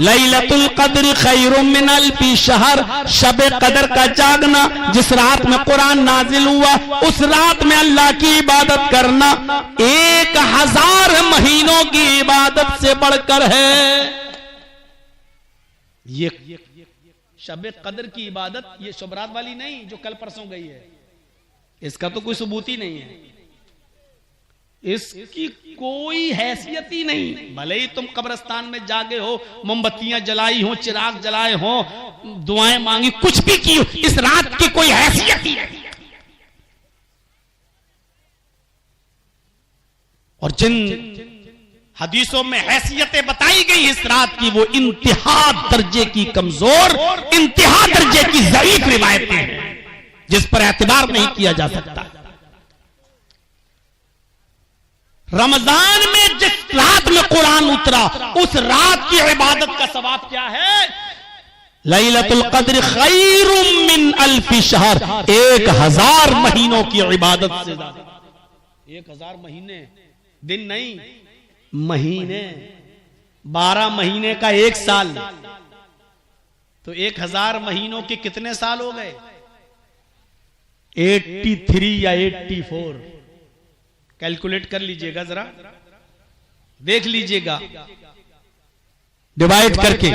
लैलतुल क़द्र खैरुम मिन अल्फि शहर, शब कदर का जागना, जिस रात में कुरान नाजिल हुआ उस रात में अल्लाह की इबादत करना 1000 महीनों की इबादत से बढ़कर है। ये शब कदर की इबादत ये शुभरात वाली नहीं जो कल परसों गई है, इसका तो कोई सबूत ही नहीं है, इसकी कोई हैसियत ही नहीं। भले ही तुम कब्रिस्तान में जागे हो, मोमबत्तियां जलाई हो, चिराग जलाए हो, दुआएं मांगी, कुछ भी की हो, इस रात की कोई हैसियत ही नहीं। और जिन हदीसों में हैसियतें बताई गई इस रात की, वो इंतहा दर्जे की कमजोर, इंतहा दर्जे की ज़ईफ रिवायतें हैं जिस पर एतबार नहीं किया जा सकता। रमजान में जिस रात में कुरान उतरा उस रात की इबादत का सवाब क्या है? लैलतुल क़द्र खैरुम मिन अल्फि शहर, 1000 महीनों की इबादत से ज्यादा। 1000 महीने, दिन नहीं, महीने। 12 महीने का 1 साल, तो 1000 महीनों के कितने साल हो गए? 83 या 84। कैलकुलेट कर लीजिएगा, जरा देख लीजिएगा, डिवाइड करके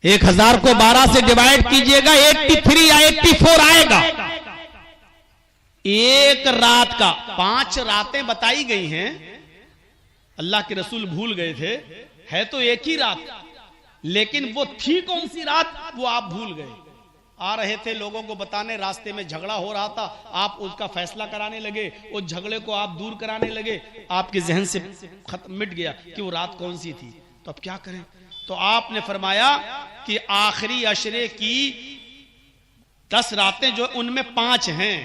1000 को 12 से डिवाइड कीजिएगा, 83 या 84 आएगा। एक रात का 5 रातें बताई गई हैं, अल्लाह के रसूल भूल गए थे, है तो एक ही रात, लेकिन वो थी कौन सी रात वो आप भूल गए। आ रहे थे लोगों को बताने, रास्ते में झगड़ा हो रहा था, आप उसका फैसला कराने लगे, उस झगड़े को आप दूर कराने लगे, आपके जहन से खत्म मिट गया कि वो रात कौन सी थी। तो अब क्या करें? तो आपने फरमाया कि आखिरी अशरे की 10 रातें जो उनमें 5 हैं,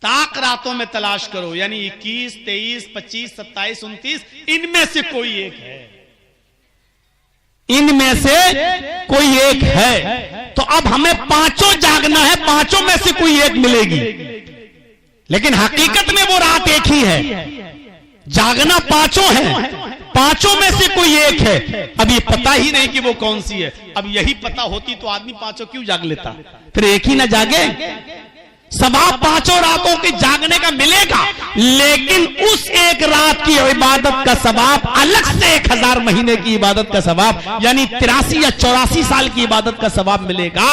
ताक रातों में तलाश करो, यानी 21, 23, 25, 27, 29, इनमें से कोई एक है, इनमें से कोई एक है। तो अब हमें 5 जागना है, 5 में से कोई एक मिलेगी, लेकिन हकीकत में वो रात एक ही है, जागना 5 है, 5 में से कोई एक है। अब ये पता ही नहीं कि वो कौन सी है। अब यही पता होती तो आदमी 5 क्यों जाग लेता, फिर एक ही ना जागे। सवाब 5 रातों के जागने का मिलेगा, लेकिन उस एक रात की इबादत का सवाब अलग से 1000 महीने की इबादत का सवाब, यानी 83 या 84 साल की इबादत का सवाब मिलेगा।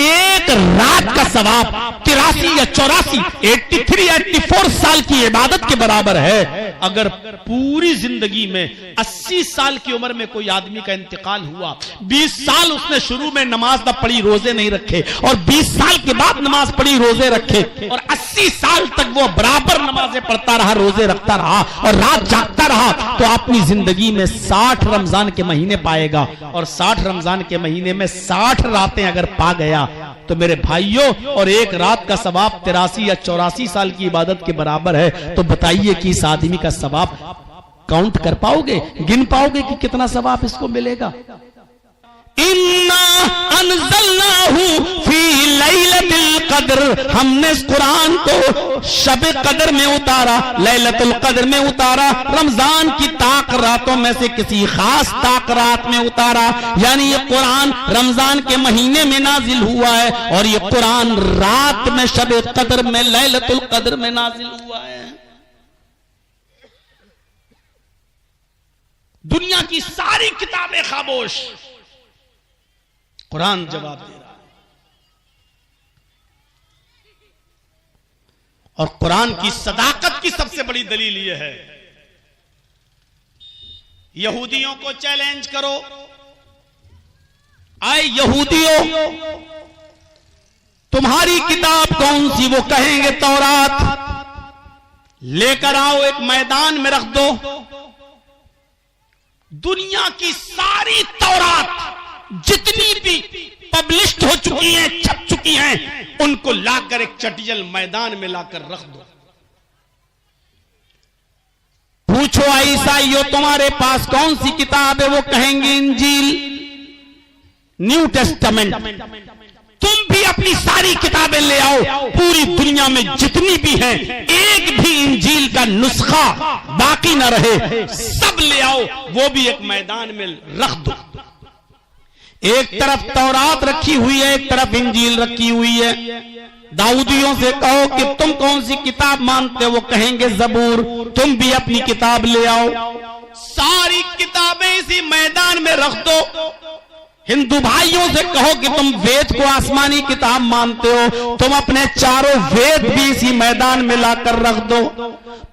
एक रात का सवाब 83 या 84, 83 या 84 साल की इबादत के बराबर है। अगर पूरी जिंदगी में 80 साल की उम्र में कोई आदमी का इंतकाल हुआ, 20 साल उसने शुरू में नमाज न पढ़ी, रोजे नहीं रखे, और 20 साल के बाद नमाज पढ़ी, रोजे रखे, और 80 साल तक वो बराबर नमाजें पढ़ता रहा, रोजे रखता रहा और रात जागता रहा, तो अपनी जिंदगी में 60 रमजान के महीने पाएगा। और 60 रमजान के महीने में 60 रातें अगर पा गया तो मेरे भाइयों, और एक रात का सवाब 83 या 84 साल की इबादत के बराबर है। तो बताइए कि इस आदमी का सवाब काउंट कर पाओगे, गिन पाओगे कि कितना सवाब इसको मिलेगा? इन्ना अनज़लनाहु फी लैलतिल क़द्र, हमने इस कुरान को शब कदर में उतारा, लैलतुल क़द्र में उतारा, रमजान की ताक रातों में से किसी खास ताक रात में उतारा। यानी ये कुरान रमजान के महीने में नाजिल हुआ है, और ये कुरान रात में शब कदर में, लैलतुल क़द्र में नाजिल हुआ है। दुनिया की सारी किताबें खामोश, कुरान जवाब दे रहा है। और कुरान की सदाकत की सबसे बड़ी दलील यह है, यहूदियों को चैलेंज करो, आए यहूदियों तुम्हारी किताब कौन सी? वो कहेंगे तौरात। लेकर आओ, एक मैदान में रख दो, दुनिया की सारी तौरात जितनी भी पब्लिश्ड हो चुकी हैं, छप चुकी हैं, उनको लाकर एक चटियल मैदान में लाकर रख दो। पूछो ईसाइयों तुम्हारे पास कौन सी किताब है? वो कहेंगे इंजील, न्यू टेस्टामेंट। तुम भी अपनी सारी किताबें ले आओ, पूरी दुनिया में जितनी भी हैं, एक भी इंजील का नुस्खा बाकी ना रहे, सब ले आओ, वो भी एक मैदान में रख दो। एक तरफ तौरात रखी हुई है, एक तरफ इंजील रखी हुई है। दाऊदियों से कहो कि तुम कौन सी किताब मानते हो, वो कहेंगे जबूर। तुम भी अपनी किताब ले आओ, सारी किताबें इसी मैदान में रख दो। हिंदू भाइयों से कहो कि तुम वेद को आसमानी किताब मानते हो, तुम अपने चारों वेद भी इसी मैदान में लाकर रख दो।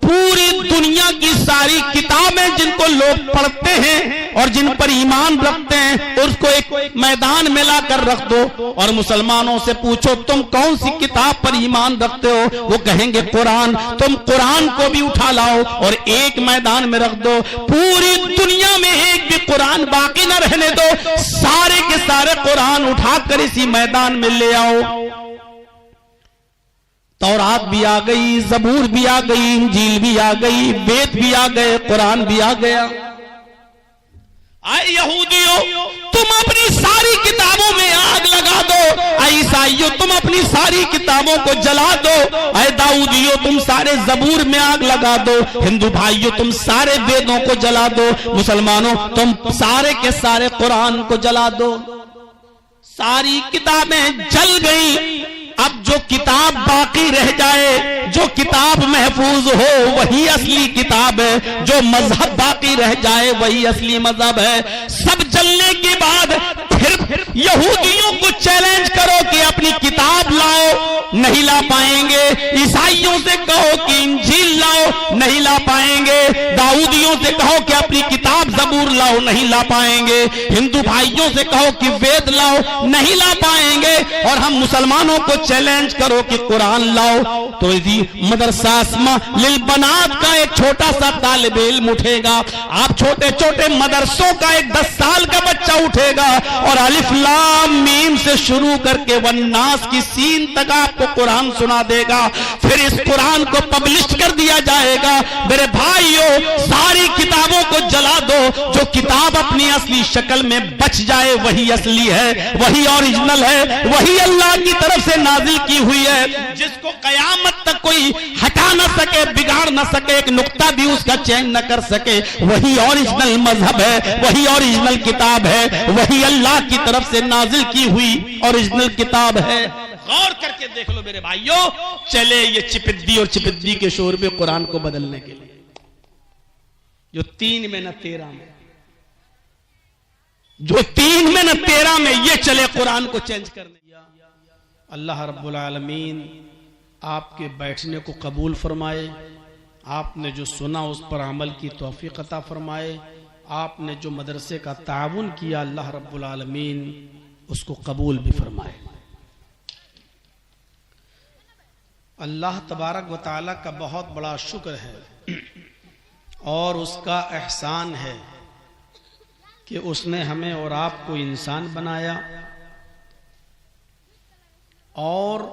पूरी दुनिया की सारी किताबें जिनको लोग पढ़ते हैं और जिन पर ईमान रखते हैं, उसको एक मैदान में लाकर रख दो। और मुसलमानों से पूछो तुम कौन सी किताब पर ईमान रखते हो, वो कहेंगे कुरान। तुम कुरान को भी उठा लाओ और एक मैदान में रख दो। पूरी दुनिया में एक भी कुरान बाकी न रहने दो, सारे के सारे कुरान उठाकर इसी मैदान में ले आओ। तौरात भी आ गई, जबूर भी आ गई, इंजील भी आ गई, वेद भी आ गए, कुरान भी आ गया। आए यहूदियों, तुम अपनी सारी किताबों में आग लगा दो। आए ईसाइयों, तुम अपनी सारी किताबों को जला दो। आए दाऊदियों, तुम सारे जबूर में आग लगा दो। हिंदू भाइयों, तुम सारे वेदों को जला दो। मुसलमानों, तुम सारे के सारे कुरान को जला दो। सारी किताबें जल गई। अब जो किताब बाकी रह जाए, जो किताब महफूज हो, वही असली किताब है। जो मजहब बाकी रह जाए, वही असली मजहब है। सब जलने के बाद फिर यहूदियों को चैलेंज करो कि अपनी किताब लाओ, नहीं ला पाएंगे। ईसाइयों से कहो कि इंजील लाओ, नहीं ला पाएंगे। दाऊदियों से कहो कि अपनी किताब जबूर लाओ, नहीं ला पाएंगे। हिंदू भाइयों से कहो कि वेद लाओ, नहीं ला पाएंगे। और हम मुसलमानों को चैलेंज करो कि कुरान लाओ, तो मदरसा लिल बनात का एक छोटा सा तालिब इल्म उठेगा। आप छोटे छोटे मदरसों का एक 10 साल का बच्चा उठेगा और अलिफ लाम मीम से शुरू करके वन्नास की सीन तक आपको कुरान सुना देगा। फिर इस कुरान को पब्लिश कर दिया जाएगा। मेरे भाइयों, सारी किताबों को जला दो। जो किताब अपनी असली शक्ल में बच जाए, वही असली है, वही ओरिजिनल है, वही अल्लाह की तरफ से नाजिल की हुई है, जिसको कयामत तक कोई हटा न सके, बिगाड़ न सके, एक नुक्ता भी उसका चेंज न कर सके। वही ओरिजिनल मजहब है, वही ओरिजिनल किताब है, वही अल्लाह की तरफ से नाजिल की हुई ओरिजिनल किताब है। गौर करके देख लो मेरे भाइयों। चले ये चिपिद्दी और चिपिद्दी के शोर पे कुरान को बदलने के लिए, जो 3 में न 13 में, जो 3 में न 13 में ये चले कुरान को चेंज करने। अल्लाह रब्बुल आलमीन आपके बैठने को कबूल फरमाए। आपने जो सुना उस पर अमल की तौफीक अता फरमाए। आपने जो मदरसे का ताउन किया, अल्लाह रब्बुल आलमीन उसको कबूल भी फरमाए। अल्लाह तबारक व तआला का बहुत बड़ा शुक्र है और उसका एहसान है कि उसने हमें और आपको इंसान बनाया और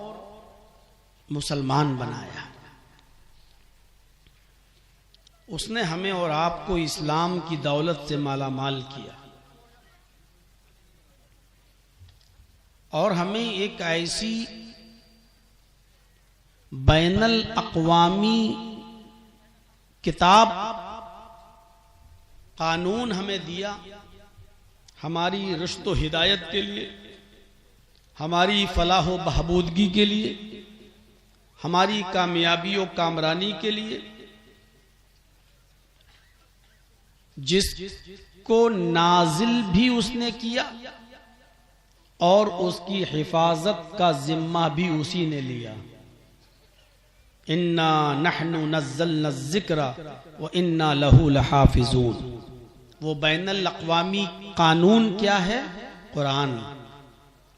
मुसलमान बनाया। उसने हमें और आपको इस्लाम की दौलत से माला माल किया और हमें एक ऐसी बैनल अक़वामी किताब, कानून हमें दिया हमारी रुश्त व हिदायत के लिए, हमारी फलाह व बहबूदगी के लिए, हमारी कामयाबी और कामरानी के लिए, जिसको नाजिल भी उसने किया और उसकी हिफाजत का जिम्मा भी उसी ने लिया। इन्ना नहनु नज़्ज़लना ज़िक्रा व इन्ना लहू लहाफ़िज़ून। वो बैनुल अक़वामी कानून क्या है? कुरान।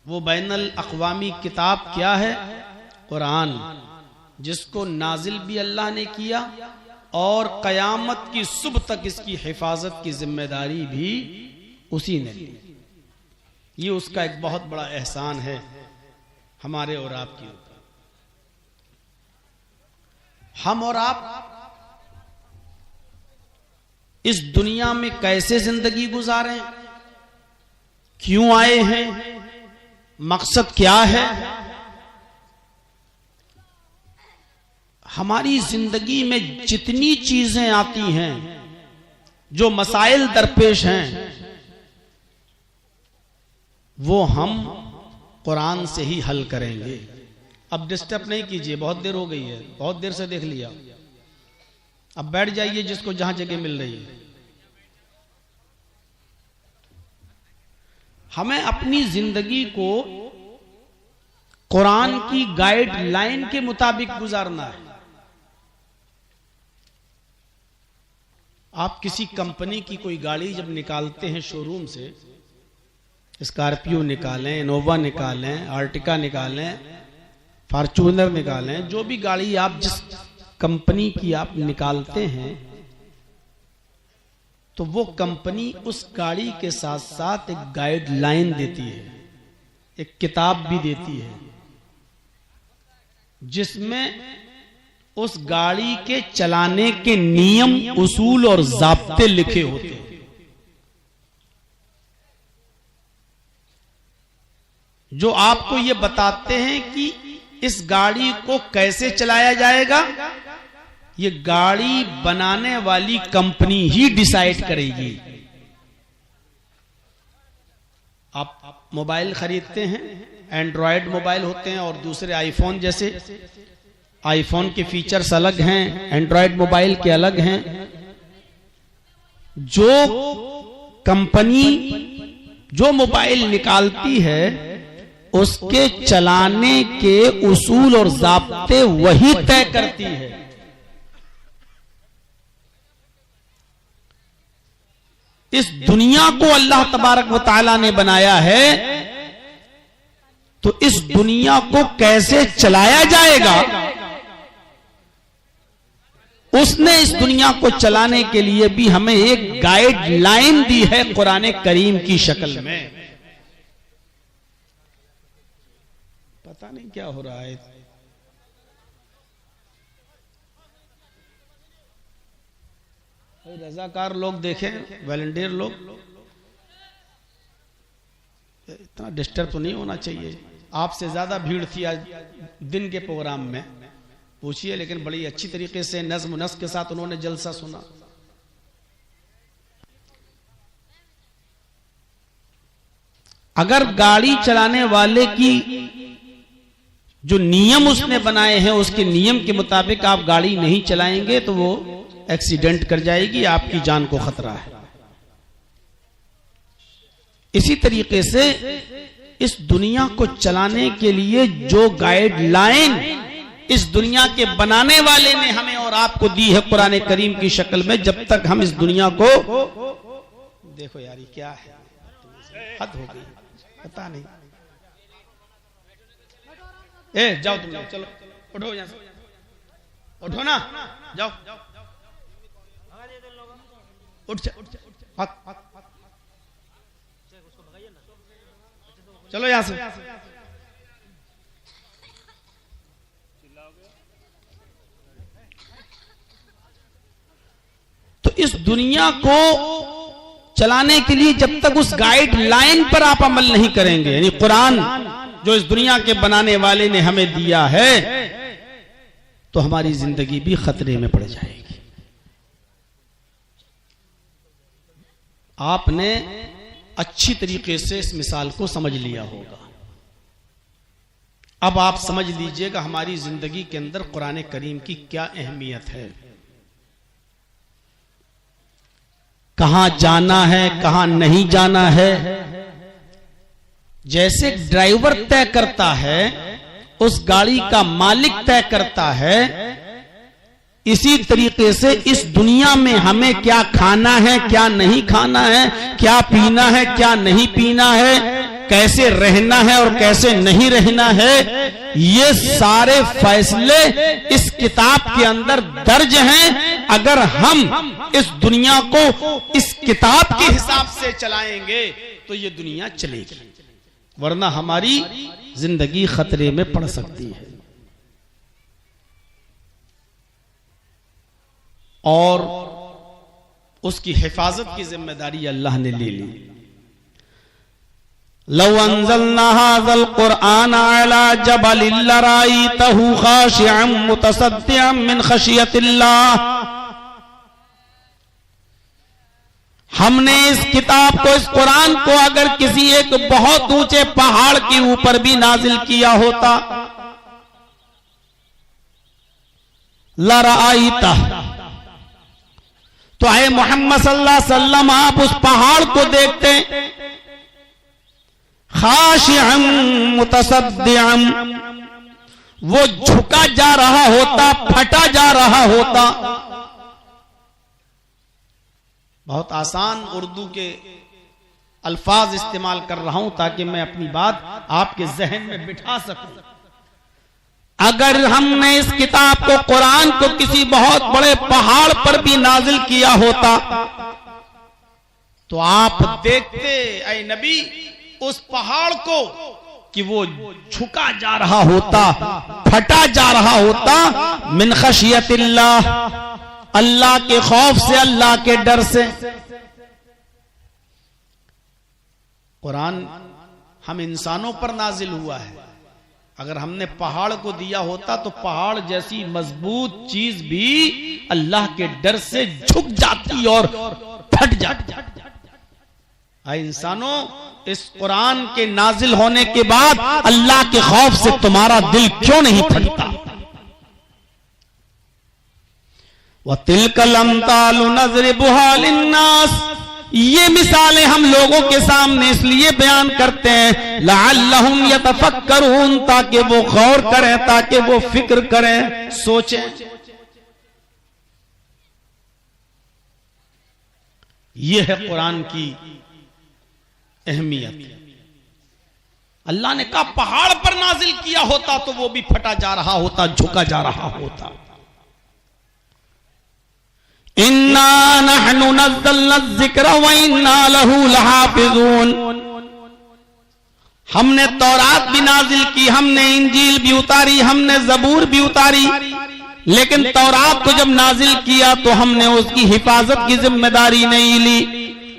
वो बैनुल अक़वामी किताब क्या है? कुरान, जिसको नाजिल भी अल्लाह ने किया और क़यामत की सुबह तक इसकी हिफाजत की जिम्मेदारी भी उसी ने ली। ये उसका एक बहुत बड़ा एहसान है हमारे और आपके ऊपर। हम और आप इस दुनिया में कैसे जिंदगी गुजारें, क्यों आए हैं, मकसद क्या है? हमारी जिंदगी में जितनी चीजें आती हैं, जो मसाइल दरपेश हैं, वो हम कुरान से ही हल करेंगे। अब डिस्टर्ब नहीं कीजिए, बहुत देर हो गई है, बहुत देर से देख लिया। अब बैठ जाइए जिसको जहां जगह मिल रही है। हमें अपनी जिंदगी को कुरान की गाइडलाइन के मुताबिक गुजारना है। आप किसी कंपनी की कोई गाड़ी जब निकालते हैं शोरूम से, स्कॉर्पियो निकालें, इनोवा निकालें, आर्टिका निकालें, फॉर्च्यूनर निकालें, जो भी गाड़ी आप जिस कंपनी की आप निकालते हैं, तो वो कंपनी उस गाड़ी के साथ साथ एक गाइडलाइन देती है, एक किताब भी देती है, जिसमें उस गाड़ी के चलाने के नियम, उसूल और ज़ाब्ते लिखे होते हैं। जो आपको ये बताते हैं कि इस गाड़ी को कैसे चलाया जाएगा, ये गाड़ी बनाने वाली कंपनी ही डिसाइड करेगी। आप मोबाइल खरीदते हैं, एंड्रॉयड मोबाइल होते हैं और दूसरे आईफोन जैसे। आईफोन के फीचर्स अलग हैं, एंड्रॉयड मोबाइल के अलग हैं। जो कंपनी जो मोबाइल निकालती है, उसके चलाने के उसूल और ज़ाब्ते वही तय करती है। इस दुनिया को अल्लाह तबारक व तआला ने बनाया है, तो इस दुनिया को कैसे चलाया जाएगा, उसने इस दुनिया को चलाने के लिए भी हमें एक गाइडलाइन दी है कुरान करीम की शक्ल में। पता नहीं क्या हो रहा है। रजाकार लोग देखें, वॉलंटियर लोग, इतना डिस्टर्ब तो नहीं होना चाहिए। आपसे ज्यादा भीड़ थी आज दिन के प्रोग्राम में, पूछिए, लेकिन बड़ी अच्छी तरीके से नज़्म नस्क के साथ उन्होंने जलसा सुना। अगर गाड़ी चलाने वाले की जो नियम उसने बनाए हैं, उसके नियम के मुताबिक आप गाड़ी नहीं चलाएंगे तो वो एक्सीडेंट कर जाएगी, आपकी जान को खतरा है। इसी तरीके से इस दुनिया को चलाने के लिए जो गाइडलाइन इस दुनिया के बनाने वाले ने हमें और आपको दी है कुरान करीम की शक्ल में, जब तक हम इस दुनिया को, देखो यार ये क्या है, हद हो गई, पता नहीं। ए जाओ तुम लोग, चलो उठो यहां से, उठो ना, जाओ उठ, चलो यहां से। तो इस दुनिया को चलाने के लिए जब तक उस गाइडलाइन पर आप अमल नहीं करेंगे, यानी कुरान जो इस दुनिया के बनाने वाले ने हमें दिया है, तो हमारी जिंदगी भी खतरे में पड़ जाएगी। आपने अच्छी तरीके से इस मिसाल को समझ लिया होगा। अब आप समझ लीजिएगा हमारी जिंदगी के अंदर कुरान करीम की क्या अहमियत है, कहां जाना है, कहां नहीं जाना है। जैसे ड्राइवर तय करता है, उस गाड़ी का मालिक तय करता है, इसी तरीके से इस दुनिया में हमें क्या खाना है, क्या नहीं खाना है, क्या पीना है, क्या नहीं पीना है, कैसे रहना है और कैसे नहीं रहना है, ये सारे फैसले इस किताब के अंदर दर्ज हैं। अगर हम इस दुनिया को इस किताब के हिसाब से चलाएंगे तो ये दुनिया चलेगी, वरना हमारी जिंदगी खतरे में पड़ सकती है। और उसकी हिफाजत की जिम्मेदारी अल्लाह ने ले ली। लौ अंज़लना हाज़ल क़ुरआन अला जबलिन लरायतहु ख़ाशिअन मुतसद्दिअन मिन ख़शियतिल्लाह। हमने इस किताब को, इस कुरान को अगर किसी एक बहुत ऊंचे पहाड़ के ऊपर भी नाजिल किया होता, लरायता, तो आए मोहम्मद सल्लल्लाहु अलैहि वसल्लम आप उस पहाड़ को देखते, खाशिअन मुतसद्दिअन, वो झुका जा रहा होता, फटा जा रहा होता। बहुत आसान उर्दू के अल्फाज इस्तेमाल कर रहा हूं ताकि मैं अपनी बात आपके जहन में बिठा सकूं। अगर हमने इस किताब को, कुरान को किसी बहुत बड़े पहाड़ पर भी नाजिल किया होता तो आप देखते ऐ नबी उस पहाड़ को कि वो झुका जा रहा होता, फटा जा रहा होता, मिन खशियतिल्लाह, अल्लाह के खौफ से, अल्लाह के डर से। कुरान हम इंसानों पर नाजिल हुआ है, अगर हमने पहाड़ को दिया होता तो पहाड़ जैसी मजबूत चीज भी अल्लाह के डर से झुक जाती और फट जाती। इंसानों, इस कुरान के नाजिल होने के बाद अल्लाह के खौफ से तुम्हारा दिल क्यों नहीं फटता? वतिलकल अम्तालु नज़रिबुहा लिन्नास, ये मिसालें हम लोगों के सामने इसलिए बयान करते हैं लअल्लहुम यतफक्करून, ताकि वो गौर करें, ताकि वो फिक्र करें, सोचें। ये है कुरान की अहमियत। अल्लाह ने कहा पहाड़ पर नाजिल किया होता तो वो भी फटा जा रहा होता, झुका जा रहा होता। इन्ना नहनु नज़्ज़लना ज़िक्र व इन्ना लहू लहाफ़िज़ून, हमने तौरात भी नाजिल की, हमने इंजील भी उतारी, हमने ज़बूर भी उतारी, लेकिन तौरात को जब नाजिल किया तो हमने उसकी हिफाजत की जिम्मेदारी नहीं ली।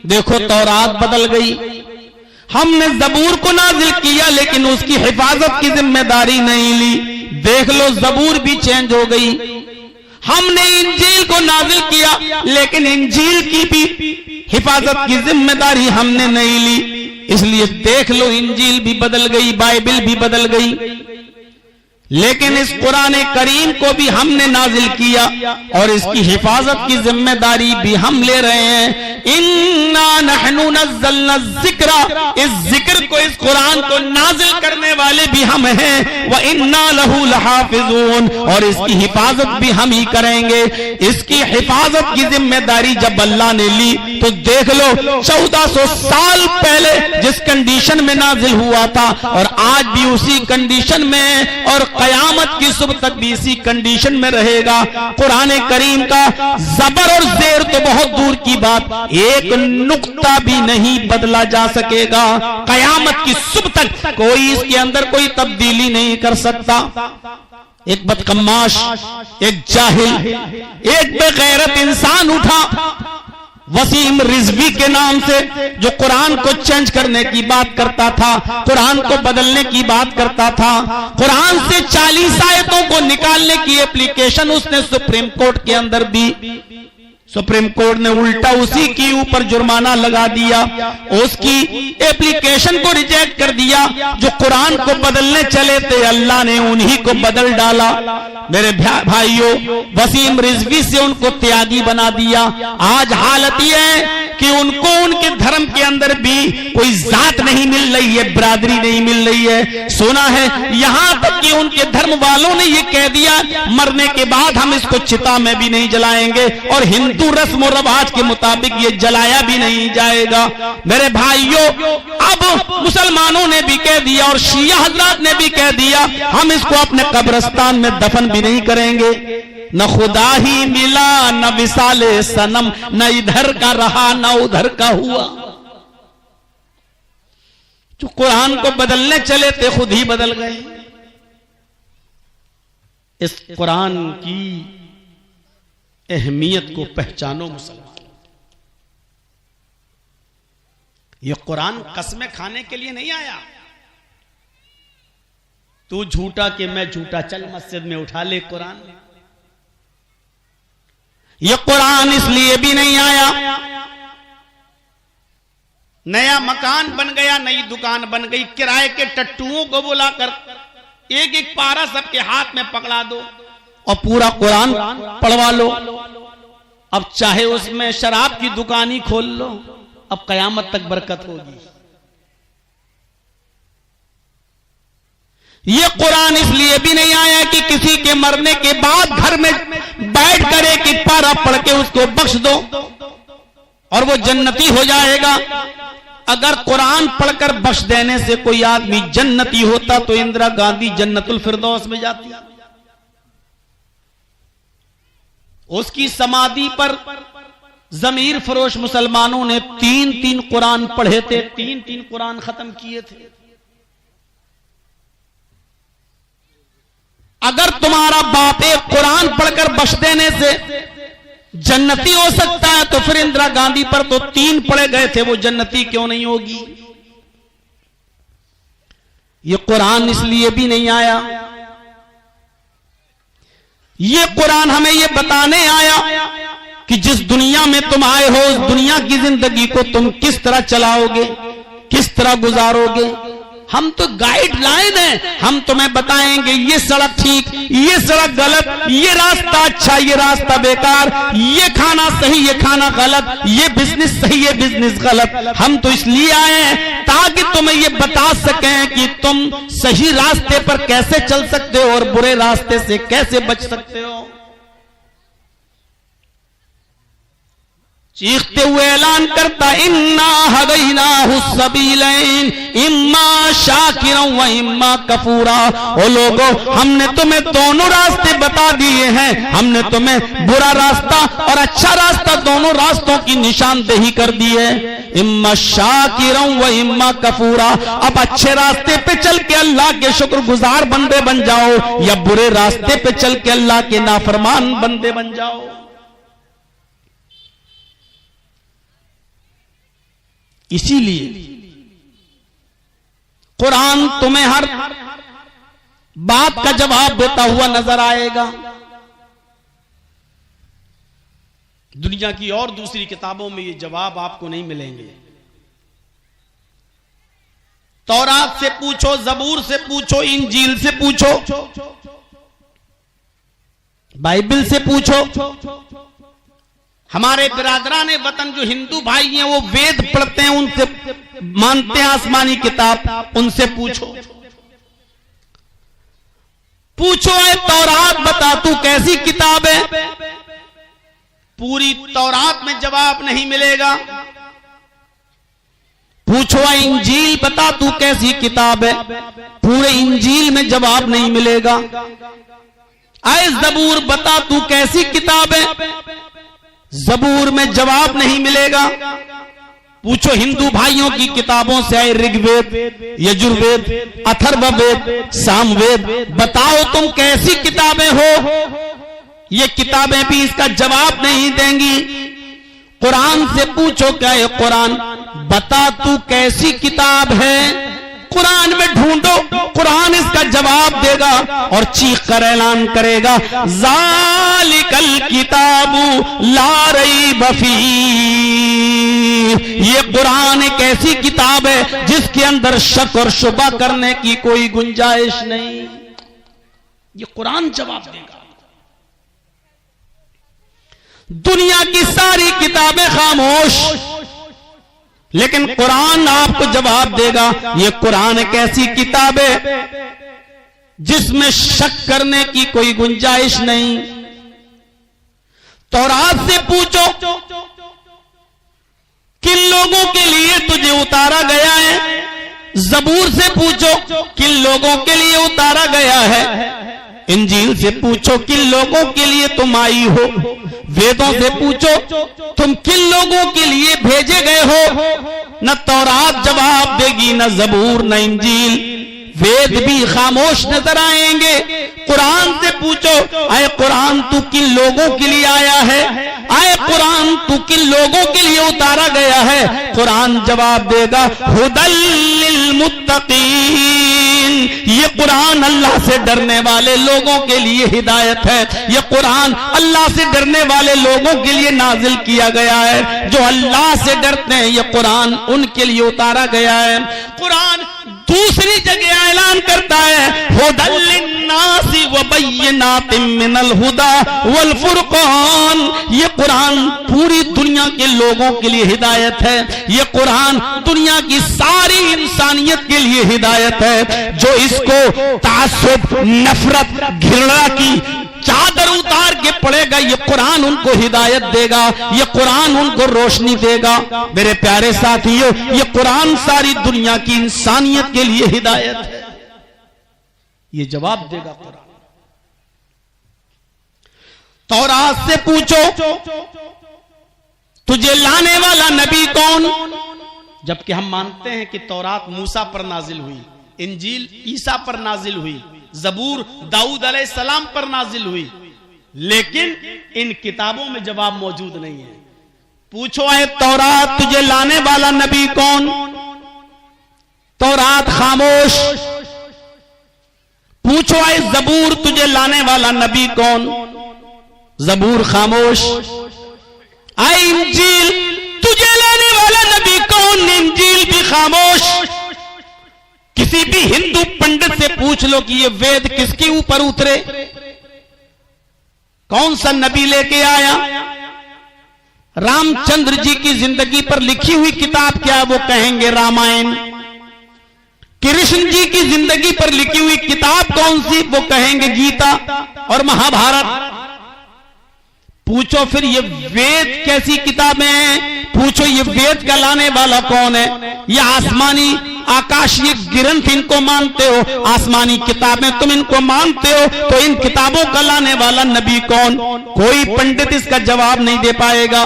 देखो तौरात बदल गई। हमने ज़बूर को नाजिल किया लेकिन उसकी हिफाजत की जिम्मेदारी नहीं ली। देख लो ज़बूर भी चेंज हो गई। हमने इंजील को नाजिल किया लेकिन इंजील की भी हिफाजत की जिम्मेदारी हमने नहीं ली। इसलिए देख लो इंजील भी बदल गई, बाइबल भी बदल गई। लेकिन इस कुरान करीम को भी हमने नाजिल किया और इसकी हिफाजत की जिम्मेदारी भी हम ले रहे हैं। इन्ना नहनु नज़्ज़लना ज़िक्रा, इस जिक्र को, इस कुरान को नाजिल करने वाले भी हम हैं। व इन्ना लहू लहाफ़िज़ून, और इसकी हिफाजत भी हम ही करेंगे। इसकी हिफाजत की जिम्मेदारी जब अल्लाह ने ली तो देख लो 1400 साल पहले जिस कंडीशन में नाजिल हुआ था और आज भी उसी कंडीशन में और कयामत की सुबह तक भी इसी कंडीशन में रहेगा। कुरान करीम का जबर और जेर तो बहुत दूर की बात, एक नुक्ता भी नहीं बदला जा सकेगा। कयामत की सुबह तक कोई इसके अंदर कोई तब्दीली नहीं कर सकता। एक बदकमाश, एक जाहिल, एक बेगैरत इंसान उठा वसीम रिजवी के नाम से, जो कुरान को चेंज करने की बात करता था, कुरान को बदलने की बात करता था। कुरान से 40 आयतों को निकालने की एप्लीकेशन उसने सुप्रीम कोर्ट के अंदर दी। सुप्रीम कोर्ट ने उल्टा उसी के ऊपर जुर्माना लगा दिया, उसकी एप्लीकेशन को रिजेक्ट कर दिया। जो कुरान को बदलने चले थे अल्लाह ने उन्हीं को बदल डाला। मेरे भाइयों, वसीम रिजवी से उनको त्यागी बना दिया। आज हालत यह है कि उनको उनके धर्म के अंदर भी कोई जात नहीं मिल रही है, बिरादरी नहीं मिल रही है। सुना है यहां तक कि उनके धर्म वालों ने यह कह दिया मरने के बाद हम इसको चिता में भी नहीं जलाएंगे और हिंदू रस्म और रवाज के मुताबिक ये जलाया भी नहीं जाएगा। मेरे भाइयों, अब मुसलमानों ने भी कह दिया और शिया हजरात ने भी कह दिया हम इसको अपने कब्रिस्तान में दफन भी नहीं करेंगे। न खुदा ही मिला, न विसाले सनम, न इधर का रहा न उधर का हुआ। जो कुरान को बदलने चले थे खुद ही बदल गए। इस कुरान की अहमियत को पहचानो मुसलमान। ये कुरान कसमें खाने के लिए नहीं आया। तू झूठा कि मैं झूठा, चल मस्जिद में उठा ले कुरान। ये कुरान इसलिए भी नहीं आया, नया मकान बन गया, नई दुकान बन गई, किराए के टट्टुओं को बुलाकर एक एक पारा सबके हाथ में पकड़ा दो और पूरा कुरान पढ़वा लो। अब चाहे उसमें शराब की दुकान ही खोल लो, अब कयामत तक बरकत होगी। ये कुरान इसलिए भी नहीं आया कि किसी के मरने के बाद घर में बैठ कर एक एक पारा पढ़ के उसको बख्श दो और वो जन्नती हो जाएगा। अगर कुरान पढ़कर बख्श देने से कोई आदमी जन्नती होता तो इंदिरा गांधी जन्नतुल फिरदौस में जाती। उसकी समाधि पर जमीर फरोश मुसलमानों ने 3-3 कुरान पढ़े थे, 3-3 कुरान खत्म किए थे। अगर तुम्हारा बाप एक कुरान पढ़कर बख्श देने से जन्नती हो सकता है तो फिर इंदिरा गांधी पर तो 3 पढ़े गए थे, वो जन्नती क्यों नहीं होगी? ये कुरान इसलिए भी नहीं आया, ये कुरान हमें ये बताने आया कि जिस दुनिया में तुम आए हो उस दुनिया की जिंदगी को तुम किस तरह चलाओगे, किस तरह गुजारोगे। हम तो गाइडलाइन है, हम तुम्हें बताएंगे ये सड़क ठीक, ये सड़क गलत, ये रास्ता अच्छा, ये रास्ता बेकार, ये खाना सही, ये खाना गलत, ये बिजनेस सही, ये बिजनेस गलत। हम तो इसलिए आए हैं ताकि तुम्हें ये बता सकें कि तुम सही रास्ते पर कैसे चल सकते हो और बुरे रास्ते से कैसे बच सकते हो। चीखते हुए ऐलान करता, इन्ना हदैनाहु सबीलैन इम्मा शाकिरन व इम्मा कफूरा। ओ लोगों, हमने तुम्हें दोनों रास्ते बता दिए हैं, हमने तुम्हें बुरा रास्ता और अच्छा रास्ता दोनों रास्तों की निशानदेही कर दी है। इम्मा शाकिरन व इम्मा कफूरा। अब अच्छे रास्ते पे चल के अल्लाह के शुक्रगुजार बंदे बन जाओ या बुरे रास्ते पे चल के अल्लाह के नाफरमान बंदे बन जाओ। इसीलिए कुरान तुम्हें हर बात का जवाब देता हुआ नजर आएगा। दुनिया की और दूसरी किताबों में ये जवाब आपको नहीं मिलेंगे। तौरात से पूछो, जबूर से पूछो, इंजील से पूछो, बाइबल से पूछो। हमारे बिरादरान वतन जो हिंदू भाई हैं वो वेद पढ़ते हैं, उनसे मानते हैं आसमानी किताब, उनसे पूछो। पूछो है तौरात बता तू कैसी किताब है, पूरी तौरात में जवाब नहीं मिलेगा। पूछो है इंजील बता तू कैसी किताब है, पूरे इंजील में जवाब नहीं मिलेगा। आए जबूर बता तू कैसी किताब है, जबूर में जवाब नहीं मिलेगा। पूछो हिंदू भाइयों की किताबों से, आए ऋग्वेद, यजुर्वेद, अथर्ववेद, सामवेद, बताओ तुम कैसी किताबें हो। ये किताबें भी इसका जवाब नहीं देंगी। कुरान से पूछो क्या ये कुरान बता तू कैसी किताब है, कुरान में ढूंढो, कुरान इसका जवाब देगा और चीख कर ऐलान करेगा, ज़ालिकल किताबु ला रैब फीह। ये कुरान एक ऐसी किताब है जिसके अंदर शक और शुबा करने की कोई गुंजाइश नहीं। ये कुरान जवाब देगा। दुनिया की सारी किताबें खामोश, लेकिन कुरान आपको जवाब देगा। ये कुरान एक ऐसी किताब है जिसमें शक करने की कोई गुंजाइश नहीं। तौरात से पूछो किन लोगों के लिए तुझे उतारा गया है, जबूर से पूछो किन लोगों के लिए उतारा गया है, इंजील से पूछो किन लोगों के लिए तुम आई हो, वेदों से पूछो तुम किन लोगों के लिए भेजे गए हो। न तौरात जवाब देगी, न जबूर, न इंजील। वेद भी खामोश नजर आएंगे। कुरान से पूछो, आए कुरान तू किन लोगों के लिए आया है, आए कुरान तू किन लोगों के लिए उतारा गया है। कुरान जवाब देगा, हुदल लिल मुत्तकीन, ये कुरान अल्लाह से डरने वाले लोगों के लिए हिदायत है। ये कुरान अल्लाह से डरने वाले लोगों के लिए नाजिल किया गया है। जो अल्लाह से डरते हैं ये कुरान उनके लिए उतारा गया है। कुरान दूसरी जगह ऐलान करता है, हुदल लिन्नासी व बय्यिनातिम मिनल हुदा वल फुरकान, ये कुरान पूरी दुनिया के लोगों के लिए हिदायत है। ये कुरान दुनिया की सारी इंसानियत के लिए हिदायत है। जो इसको तासुब, नफरत, घृणा की चादर उतार के पड़ेगा, ये कुरान उनको हिदायत देगा, ये कुरान उनको रोशनी देगा। मेरे प्यारे साथियों, ये कुरान सारी दुनिया की इंसानियत के लिए हिदायत है। ये जवाब देगा कुरान। तौरात से पूछो, तुझे लाने वाला नबी कौन? जबकि हम मानते हैं कि तौरात मूसा पर नाजिल हुई, इंजील ईसा पर नाजिल हुई, जबूर दाऊद अलैहिस्सलाम पर नाजिल हुई, लेकिन इन किताबों में जवाब मौजूद नहीं है। पूछो, है तौरात तुझे लाने वाला नबी कौन? तौरात खामोश। पूछो, है जबूर तुझे लाने वाला नबी कौन? जबूर खामोश। आए इंजील तुझे लाने वाला नबी कौन? इंजील भी खामोश। किसी भी हिंदू पंडित से पूछ लो कि ये वेद किसके ऊपर उतरे, कौन सा नबी लेके आया? रामचंद्र जी की जिंदगी पर लिखी हुई किताब क्या? वो कहेंगे रामायण। कृष्ण जी की जिंदगी पर लिखी हुई किताब कौन सी? वो कहेंगे गीता और महाभारत। पूछो फिर ये वेद कैसी किताबें हैं? पूछो ये वेद का लाने वाला कौन है? ये आसमानी आकाशीय ग्रंथ इनको मानते हो, आसमानी किताबें तुम इनको मानते हो, तो इन किताबों का लाने वाला नबी कौन? कोई पंडित इसका जवाब नहीं दे पाएगा।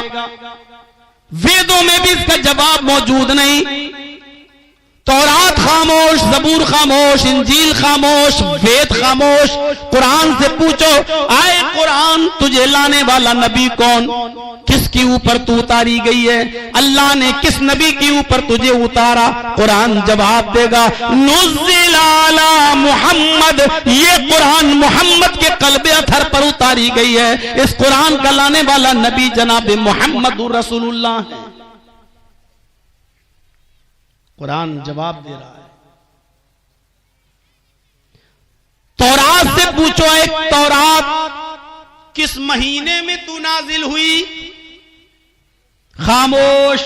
वेदों में भी इसका जवाब मौजूद नहीं। तौरात खामोश, जबूर खामोश, इंजील खामोश, वेद खामोश। कुरान से पूछो, आए कुरान तुझे लाने वाला नबी कौन? किसके ऊपर तू उतारी गई है? अल्लाह ने किस नबी के ऊपर तुझे उतारा? कुरान जवाब देगा, नुज़्ज़िल अला मुहम्मद, ये कुरान मोहम्मद के कल्बे अथर पर उतारी गई है। इस कुरान का लाने वाला नबी जनाब मोहम्मद रसूलुल्लाह है। कुरान जवाब दे रहा है। तौरात से पूछो, एक तौरात किस महीने में तू नाजिल हुई? खामोश।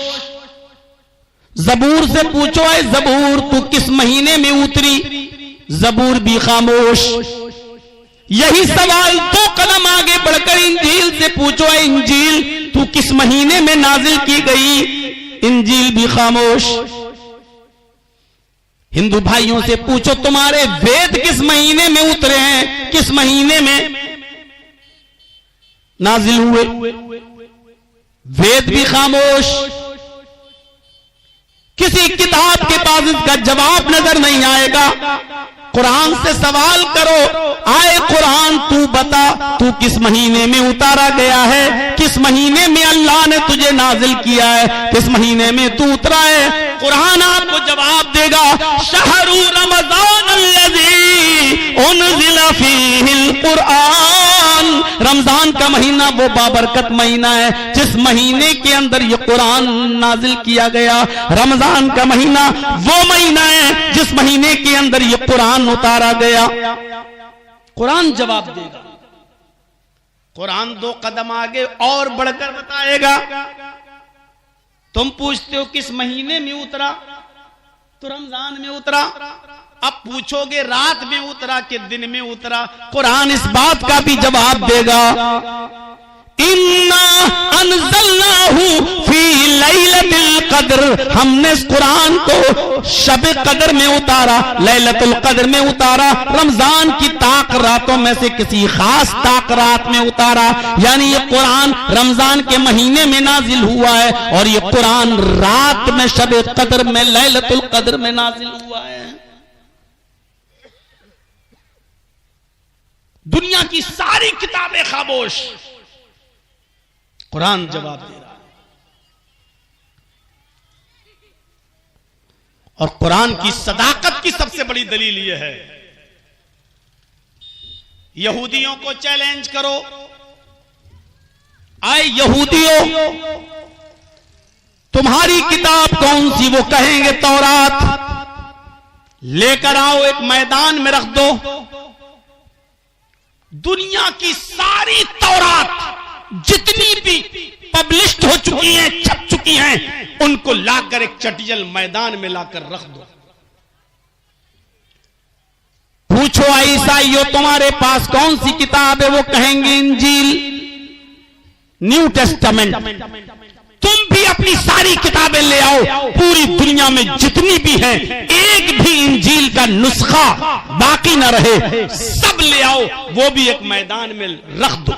जबूर से पूछो, है जबूर तू किस महीने में उतरी? जबूर भी खामोश। यही सवाल 2 कदम आगे बढ़कर इंजील से पूछो, है इंजील तू किस महीने में नाजिल की गई? इंजील भी खामोश। हिंदू भाइयों से पूछो, तुम्हारे वेद किस महीने में उतरे हैं? किस महीने में नाजिल हुए? वेद भी खामोश। किसी किताब के पास इसका जवाब नजर नहीं आएगा। कुरान से सवाल करो, आए कुरान तू बता तू किस महीने में उतारा गया है? किस महीने में अल्लाह ने तुझे नाजिल किया है? किस महीने में तू उतरा है? कुरान आपको जवाब देगा, शहरु रमजान अल्लज़ी उनज़िला फ़ीहिल कुरान, रमजान का महीना वो बाबरकत महीना है जिस महीने के अंदर ये कुरान नाजिल किया गया। रमजान का महीना वो महीना है जिस महीने के अंदर ये कुरान उतारा गया। कुरान जवाब देगा। कुरान 2 कदम आगे और बढ़कर बताएगा। तुम पूछते हो किस महीने में उतरा, तो रमजान में उतरा। अब पूछोगे रात में उतरा कि दिन में उतरा, कुरान इस बात का भी जवाब देगा, इन्ना अनज़लनाहु फी लैलतिल कद्र, हमने इस कुरान को शब कद्र में उतारा, लैलतुल कद्र में उतारा, रमजान की ताक रातों में से किसी खास ताक रात में उतारा। यानी ये कुरान रमजान के महीने में नाजिल हुआ है और ये कुरान रात में शब कद्र में, लैलतुल कद्र में नाजिल हुआ है। दुनिया की सारी किताबें खामोश, कुरान जवाब दे रहा है। और कुरान की सदाकत की सबसे बड़ी दलील यह है, यहूदियों को चैलेंज करो, आए यहूदियों तुम्हारी किताब कौन सी? वो कहेंगे तौरात। लेकर आओ, एक मैदान में रख दो, दुनिया की सारी तौरात जितनी भी पब्लिश्ड हो चुकी हैं, छप चुकी हैं, उनको लाकर एक चटियल मैदान में लाकर रख दो। पूछो ईसाइयों तुम्हारे पास कौन सी किताब है? वो कहेंगे इंजील, न्यू टेस्टामेंट। तुम भी अपनी सारी किताबें ले आओ, पूरी दुनिया में जितनी भी हैं, एक भी इंजील का नुस्खा बाकी ना रहे, सब ले आओ, वो भी एक मैदान में रख दो।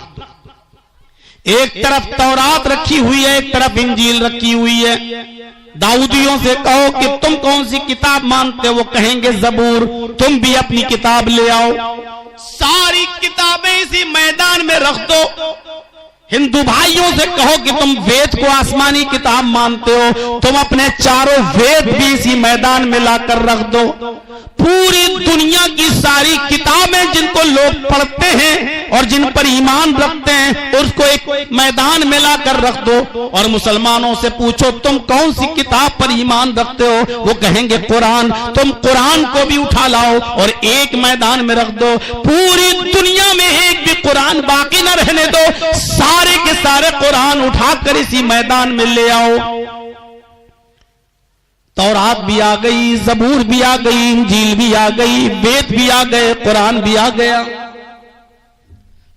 एक तरफ तौरात रखी हुई है, एक तरफ इंजील रखी हुई है। दाऊदियों से कहो कि तुम कौन सी किताब मानते हो? वो कहेंगे जबूर। तुम भी अपनी किताब ले आओ, सारी किताबें इसी मैदान में रख दो। हिंदू भाइयों से कहो कि तुम वेद को आसमानी किताब मानते हो, तुम अपने चारों वेद भी इसी मैदान में लाकर रख दो। पूरी दुनिया की सारी किताबें जिनको लोग पढ़ते हैं और जिन पर ईमान रखते हैं, उसको एक मैदान में लाकर रख दो। और मुसलमानों से पूछो तुम कौन सी किताब पर ईमान रखते हो? वो कहेंगे कुरान। तुम कुरान को भी उठा लाओ और एक मैदान में रख दो। पूरी दुनिया में एक भी कुरान बाकी न रहने दो, सारे के सारे कुरान उठाकर इसी मैदान में ले आओ। तौरात भी आ गई, जबूर भी आ गई, इंजील भी आ गई, वेद भी आ गए, कुरान भी आ गया।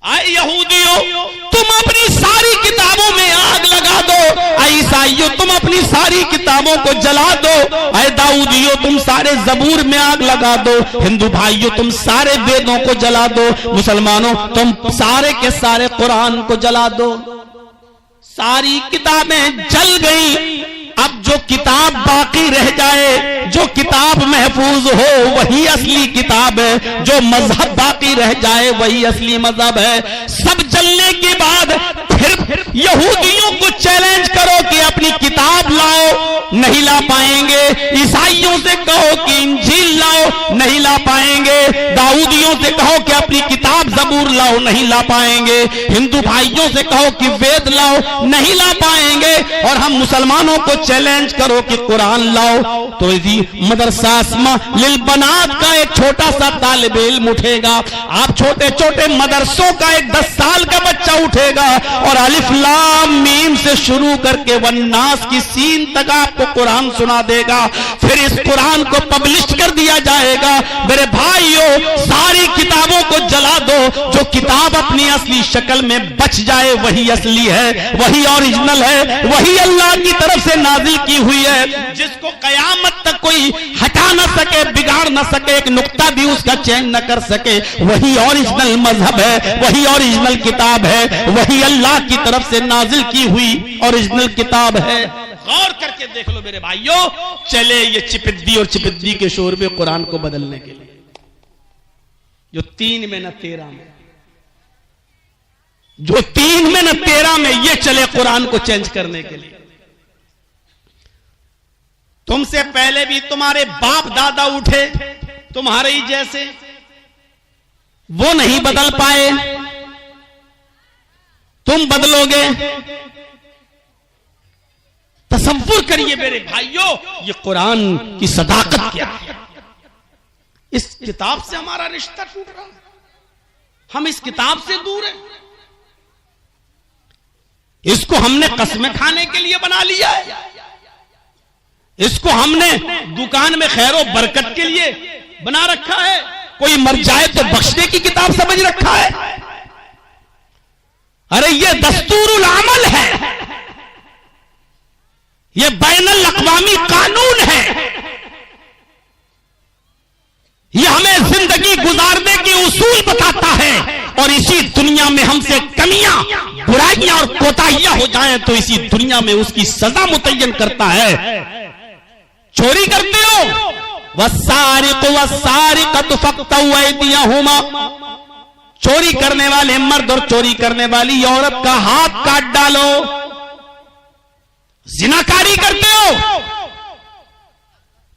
आए यहूदियों तुम अपनी सारी किताबों में आग लगा दो, ईसाइयों तुम अपनी सारी किताबों को जला दो, आए दाऊदियों तुम सारे जबूर में आग लगा दो, हिंदू भाइयों तुम सारे वेदों को जला दो, मुसलमानों तुम सारे के सारे कुरान को जला दो। सारी किताबें जल गई, अब जो किताब बाकी रह जाए, जो किताब महफूज हो वही असली किताब है, जो मजहब बाकी रह जाए वही असली मजहब है। सब जलने के बाद फिर यहूदियों को चैलेंज करो कि अपनी किताब लाओ, नहीं ला पाएंगे। ईसाइयों से कहो कि इंजील लाओ, नहीं ला पाएंगे। दाऊदियों से कहो कि अपनी किताब जबूर लाओ, नहीं ला पाएंगे। हिंदू भाइयों से कहो कि वेद लाओ, नहीं ला पाएंगे। और हम मुसलमानों को चैलेंज करो कि कुरान लाओ, तो इसी मदरसा अस्मा लिल बनात का एक छोटा सा तालिब इल्म उठेगा, आप छोटे छोटे मदरसों का एक 10 साल का बच्चा उठेगा और अलिफ लाम मीम से शुरू करके वन्नास की सीन तक आपको कुरान सुना देगा। फिर इस कुरान को पब्लिश कर दिया जाएगा। मेरे भाइयों सारी किताबों को जला दो, जो किताब अपनी असली शक्ल में बच जाए वही असली है, वही ओरिजिनल है, वही अल्लाह की तरफ से नाजिल की हुई है, जिसको कयामत तक कोई हटा ना सके, बिगाड़ ना सके, एक नुक्ता भी उसका चेंज न कर सके। वही ओरिजिनल मजहब है, वही ओरिजिनल किताब है, वही अल्लाह की तरफ से नाजिल की हुई ओरिजिनल किताब है। गौर करके देख लो मेरे भाइयों, चले ये चिपिद्दी और चिपिद्दी के शोर में कुरान को बदलने के लिए, जो 3 में न 13 में, जो 3 में न 13 में ये चले कुरान को चेंज करने के लिए। तुमसे पहले भी तुम्हारे बाप दादा उठे तुम्हारे ही जैसे, वो नहीं बदल पाए, तुम बदलोगे? तसव्वुर करिए मेरे भाइयों, ये कुरान की सदाकत क्या है। इस किताब से हमारा रिश्ता टूट रहा है, हम इस किताब से दूर हैं। इसको हमने कसमें खाने के लिए बना लिया है, इसको हमने दुकान में खैरो बरकत के लिए बना रखा है, कोई मर जाए तो बख्शने की किताब समझ रखा है। अरे ये दस्तूरुल अमल है, ये बैनुल अक़वामी कानून है, ये हमें जिंदगी गुजारने के उसूल बताता है। और इसी दुनिया में हमसे कमियां, बुराइयां और कोताहियां हो जाएं तो इसी दुनिया में उसकी सजा मुतय्यन करता है। चोरी करते हो, वस्सारिक़ु वस्सारिक़तु फ़क़्तऊ अयदियहुमा, चोरी करने वाले मर्द और चोरी करने वाली औरत का हाथ काट डालो। जिनाकारी करते हो,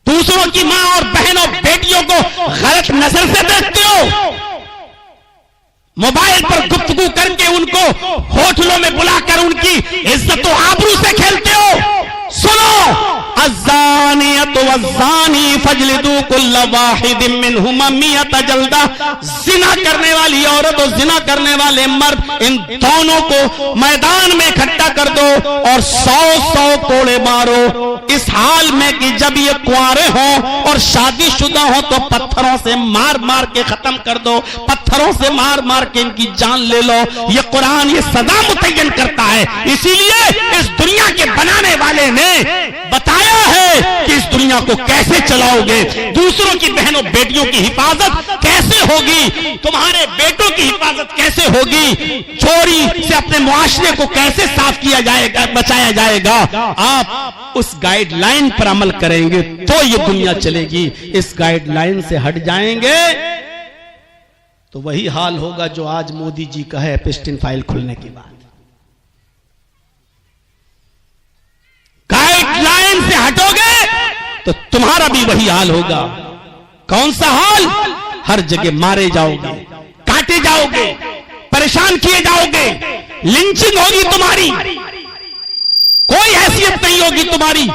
दूसरों की मां और बहनों बेटियों को गलत नजर से देखते हो, मोबाइल पर गुफ्तगू करके उनको होटलों में बुलाकर उनकी इज्जत और आबरू से खेलते हो। सुनो, अज़्ज़ानियतु वज़्ज़ानी फजलिदू कुल्ल वाहिदिम मिनहुमा मियत जल्दा। जिना करने वाली औरत और जिना करने वाले मर्द, इन दोनों को मैदान में इकट्ठा कर दो और 100-100 कोड़े मारो, इस हाल में कि जब ये कुंवारे हों और शादीशुदा हो तो पत्थरों से मार मार के खत्म कर दो, पत्थरों से मार मार के इनकी जान ले लो। ये कुरान ये सदा मुतय्यन करता है। इसीलिए इस दुनिया के बनाने वाले ने बताया है कि इस दुनिया को कैसे चलाओगे, दूसरों की बहनों बेटियों की हिफाजत कैसे होगी, तुम्हारे बेटों की हिफाजत कैसे होगी, चोरी से अपने मुआशरे को कैसे साफ किया जाएगा, बचाया जाएगा। आप उस गाइडलाइन पर अमल करेंगे तो ये दुनिया चलेगी। इस गाइडलाइन से हट जाएंगे तो वही हाल होगा जो आज मोदी जी का है एपिस्टिन फाइल खुलने के बाद। गाइडलाइन से हटोगे तो तुम्हारा भी वही हाल होगा। कौन सा हाल? हर जगह मारे जाओगे, काटे जाओगे, परेशान किए जाओगे, लिंचिंग होगी तुम्हारी, कोई हैसियत नहीं होगी तुम्हारी।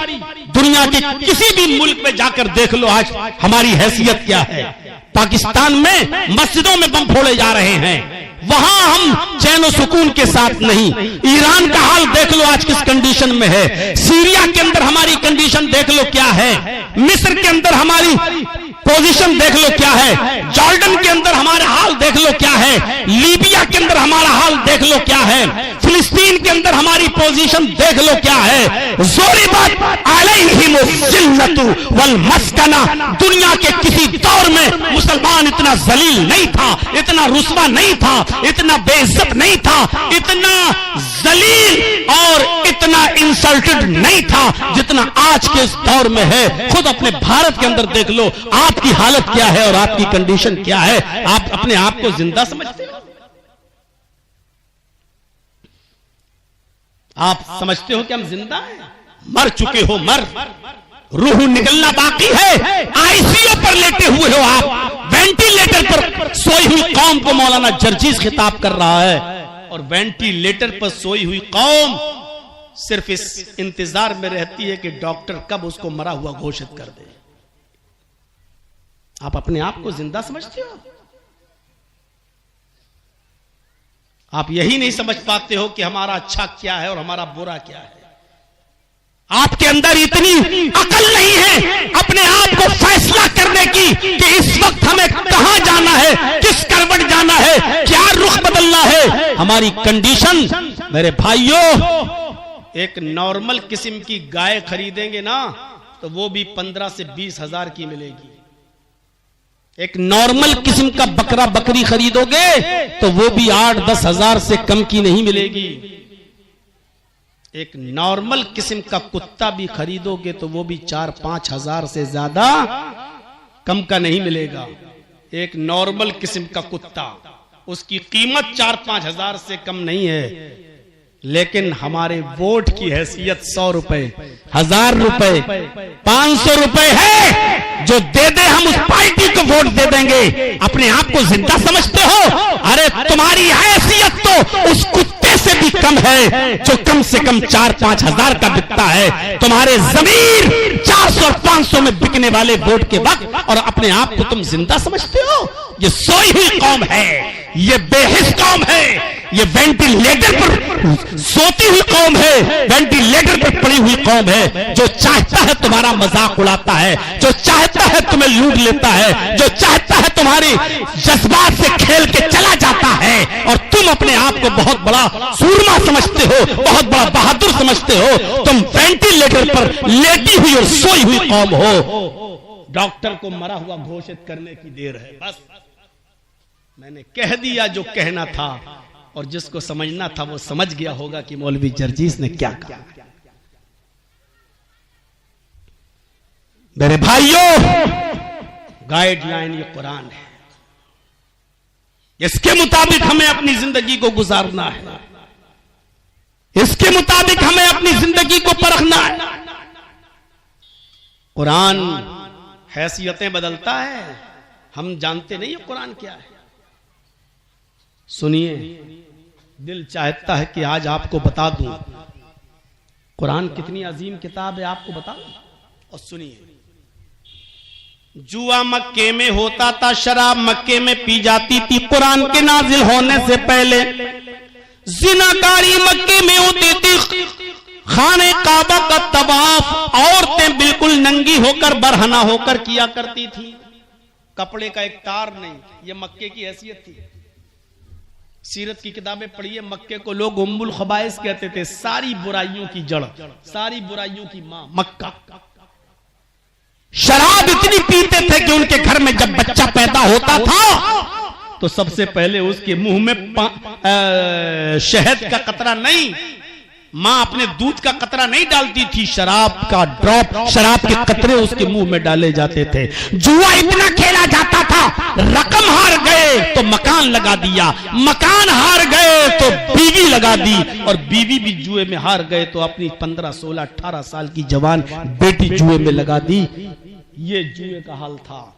दुनिया के किसी भी मुल्क में जाकर देख लो आज हमारी हैसियत क्या है। पाकिस्तान में मस्जिदों में बम फोड़े जा रहे हैं, वहां हम चैन सुकून के साथ नहीं। ईरान का हाल देख लो आज किस कंडीशन में है। सीरिया के अंदर हमारी कंडीशन देख लो क्या है। मिस्र के अंदर हमारी पोजीशन देख लो क्या है। जॉर्डन के अंदर हमारा हाल देख लो क्या है। लीबिया के अंदर हमारा हाल देख लो क्या है। फिलिस्तीन के अंदर हमारी पोजीशन देख लो क्या है। ज़ुरिबत अलैहिमुज़्ज़िल्लतु वल मस्कना। दुनिया के किसी दौर में मुसलमान इतना जलील नहीं था, इतना रुस्वा नहीं था, इतना बेइज्जत नहीं था, इतना जलील और इतना इंसल्टेड नहीं था जितना आज के इस दौर में है। खुद अपने भारत के अंदर देख लो आपकी हालत क्या है और आपकी कंडीशन क्या है। आप अपने आप को जिंदा समझते हो? आप समझते हो कि हम जिंदा हैं? मर चुके हो, मर, रूह निकलना बाकी है। आईसीयू पर लेटे हुए हो आप, वेंटिलेटर पर सोई हुई कौम को मौलाना जर्जीस खिताब कर रहा है। और वेंटिलेटर पर सोई हुई कौम सिर्फ इस इंतजार में रहती है कि डॉक्टर कब उसको मरा हुआ घोषित कर दे। आप अपने आप को जिंदा समझते हो? आप यही नहीं समझ पाते हो कि हमारा अच्छा क्या है और हमारा बुरा क्या है। आपके अंदर इतनी अकल नहीं है अपने आप को फैसला करने की कि इस वक्त हमें कहां जाना है, किस करवट जाना है, क्या रुख बदलना है। हमारी कंडीशन, मेरे भाइयों, एक नॉर्मल किस्म की गाय खरीदेंगे ना तो वो भी 15 से 20 हजार की मिलेगी। एक नॉर्मल किस्म का बकरा बकरी खरीदोगे तो वो भी 8-10 हजार से कम की नहीं मिलेगी। एक नॉर्मल किस्म का कुत्ता भी खरीदोगे तो वो भी 4-5 हजार से ज्यादा कम का नहीं मिलेगा। एक नॉर्मल किस्म का कुत्ता, उसकी कीमत 4-5 हजार से कम नहीं है। लेकिन हमारे वोट की हैसियत 100 रुपए, 1000 रुपए, 500 रुपए है। जो दे दे हम उस पार्टी को वोट दे देंगे। अपने आप को जिंदा समझते हो? अरे तुम्हारी हैसियत तो उस कुत्ते से भी कम है जो कम से कम 4-5 हजार का बिकता है। तुम्हारे जमीर 400 और 500 में बिकने वाले वोट के वक्त, और अपने आप को तुम जिंदा समझते हो? ये सोई हुई कौम है, ये बेहिस कौम है, ये वेंटिलेटर पर सोती हुई कौम है, वेंटिलेटर पर पड़ी हुई कौम है। जो चाहता है तुम्हारा मजाक उड़ाता है, जो चाहता है तुम्हें लूट लेता है, जो चाहता है तुम्हारी जज्बात से खेल के चला जाता है। और तुम अपने आप को बहुत बड़ा सूरमा समझते हो, बहुत बड़ा बहादुर समझते हो। तुम वेंटिलेटर पर लेटी हुई और सोई हुई कौम हो। डॉक्टर को मरा हुआ घोषित करने की देर है। बस मैंने कह दिया जो कहना था, और जिसको समझना था वो समझ गया होगा कि मौलवी जर्जीस ने क्या कहा। मेरे भाइयों, गाइडलाइन ये कुरान है। इसके मुताबिक हमें अपनी जिंदगी को गुजारना है, इसके मुताबिक हमें अपनी जिंदगी को परखना है। कुरान हैसियतें बदलता है, हम जानते नहीं है कुरान क्या है। सुनिए, दिल चाहता है कि आज आपको बता दूं कुरान कितनी अजीम किताब है, आपको बता दूं। और सुनिए, जुआ मक्के में होता था, शराब मक्के में पी जाती थी कुरान के नाजिल होने से पहले। जिनाकारी मक्के में होती थी, खाने काबा का तवाफ औरतें बिल्कुल नंगी होकर बरहना होकर किया करती थी, कपड़े का एक तार नहीं। ये मक्के की हैसियत थी। सीरत की किताबें पढ़िए, मक्के को लोग उम्मुल खबाइस कहते थे, सारी बुराइयों की जड़, सारी बुराइयों की मां मक्का। शराब इतनी पीते थे कि उनके घर में जब बच्चा पैदा होता था तो सबसे पहले उसके मुंह में शहद का कतरा नहीं, मां अपने दूध का कतरा नहीं डालती थी, शराब का ड्रॉप, शराब के कतरे उसके मुंह में डाले जाते थे। जुआ इतना खेला जाता था, रकम हार गए तो मकान लगा दिया, मकान हार गए तो बीवी लगा दी, और बीवी भी जुए में हार गए तो अपनी 15, 16, 18 साल की जवान बेटी जुए में लगा दी। ये जुए का हाल था।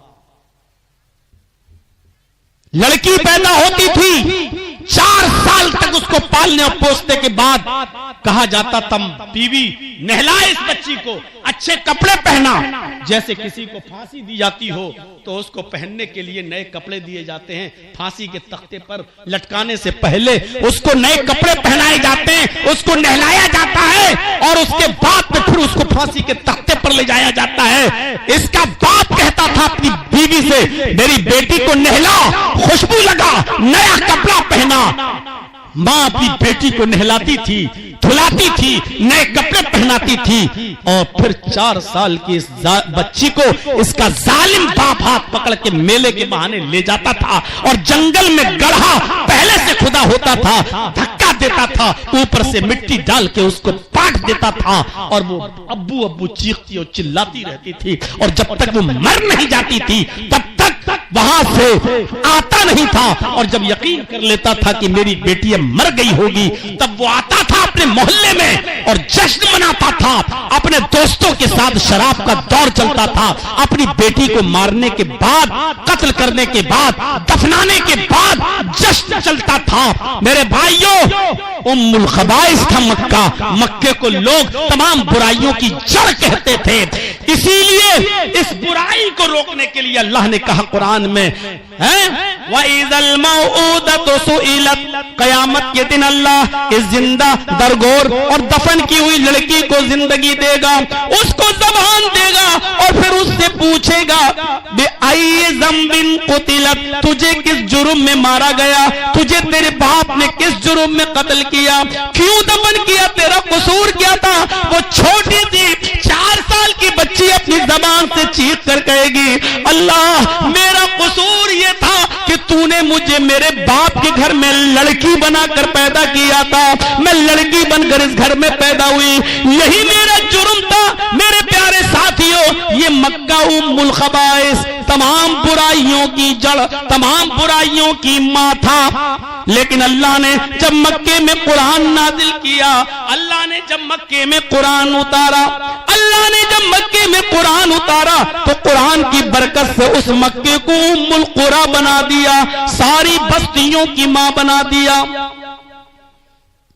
लड़की पैदा होती थी, 4 साल तक उसको पालने और पोसने के बाद कहा जाता था बीवी नहलाए इस बच्ची को, अच्छे कपड़े पहना। जैसे किसी को फांसी दी जाती हो तो उसको पहनने के लिए नए कपड़े दिए जाते हैं, फांसी के तख्ते पर लटकाने से पहले उसको नए कपड़े पहनाए जाते हैं, उसको नहलाया जाता है और उसके बाद में फिर उसको फांसी के तख्ते पर ले जाया जाता है। इसका बाप कहता था अपनी बीवी से, मेरी बेटी को नहला, खुशबू लगा, नया कपड़ा पहना। मां अपनी बेटी को नहलाती थी, धुलाती थी, नए कपड़े पहनाती थी, और फिर 4 साल की इस बच्ची को इसका जालिम बाप हाथ पकड़ के मेले के बहाने ले जाता था और जंगल में गड्ढा पहले से खुदा होता था, धक्का देता था, ऊपर से मिट्टी डाल के उसको पाट देता था, और वो अब्बू अब्बू चीखती और चिल्लाती रहती थी, और जब तक वो मर नहीं जाती थी तब तक वहां से आता नहीं था। और जब यकीन कर लेता था कि मेरी बेटी मर गई होगी, तब वो आता था अपने मोहल्ले में और जश्न मनाता था, अपने दोस्तों के साथ शराब का दौर चलता था। अपनी बेटी को मारने के बाद, कत्ल करने के बाद, दफनाने के बाद जश्न चलता था। मेरे भाइयों, उम्मुल खबाइस था मक्का, मक्के को लोग तमाम बुराइयों की जड़ कहते थे। इसीलिए इस बुराई को रोकने के लिए अल्लाह ने कहा कुरान में, वइज़ल मौऊदतु सुइलत, कयामत के दिन अल्लाह इस जिंदा, दरगोर और दफन की हुई लड़की को जिंदगी देगा, उसको ज़बान देगा और फिर उससे पूछेगा बिअय्यि ज़ंबिन कुतिलत, तुझे किस जुर्म में मारा गया, तुझे तेरे बाप ने किस जुर्म में कत्ल किया, क्यों दफन किया, तेरा कसूर क्या था। वो छोटी सी 4 साल की बच्ची अपनी जबान से चीख कर कहेगी, अल्लाह मेरा कसूर ये था कि तूने मुझे मेरे बाप के घर में लड़की बनाकर पैदा किया था, मैं लड़की बनकर इस घर में पैदा हुई, यही मेरा जुर्म था। मेरे प्यारे साथियों, ये मक्का उम्मुल खबाइस, तमाम बुराइयों की जड़, तमाम बुराइयों की मां था। लेकिन अल्लाह ने जब मक्के में कुरान नाजिल किया, अल्लाह ने जब मक्के में कुरान उतारा, अल्लाह ने जब मक्के में कुरान उतारा तो कुरान की बरकत से उस मक्के को उम्मुल कुरा बना दिया, सारी बस्तियों की मां बना दिया।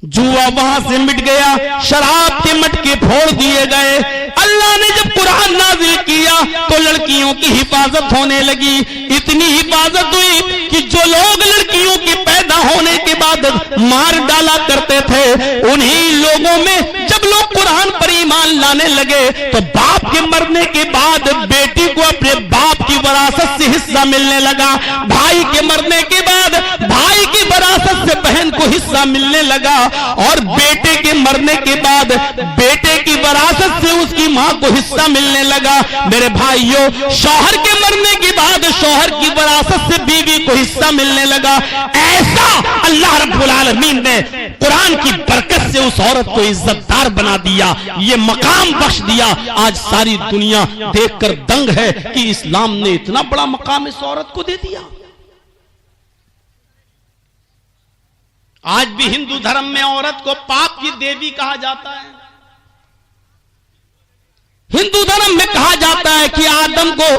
जुआ वहां से मिट गया, शराब के मटके फोड़ दिए गए। अल्लाह ने जब कुरान नाजिल किया तो लड़कियों की हिफाजत होने लगी। इतनी हिफाजत हुई कि जो लोग लड़कियों के पैदा होने के बाद मार डाला करते थे, उन्हीं लोगों में जब लोग कुरान पर ईमान लाने लगे तो बाप के मरने के बाद बेटी को अपने बाप की विरासत से हिस्सा मिलने लगा, भाई के मरने के बाद भाई की विरासत से बहन को हिस्सा मिलने लगा, और बेटे के मरने के बाद बेटे की विरासत से उसकी मां को हिस्सा मिलने लगा। मेरे भाइयों, शौहर के मरने के बाद शौहर की विरासत से बीवी को हिस्सा मिलने लगा। ऐसा अल्लाह रब्बुल आलमीन ने कुरान की बरकत से उस औरत को इज्जतदार बना दिया, ये मकाम बख्श दिया। आज सारी दुनिया देखकर दंग है कि इस्लाम ने इतना बड़ा मकाम इस औरत को दे दिया। आज भी हिंदू धर्म में औरत को पाप की देवी कहा जाता है। हिंदू धर्म में कहा जाता है कि आदम को,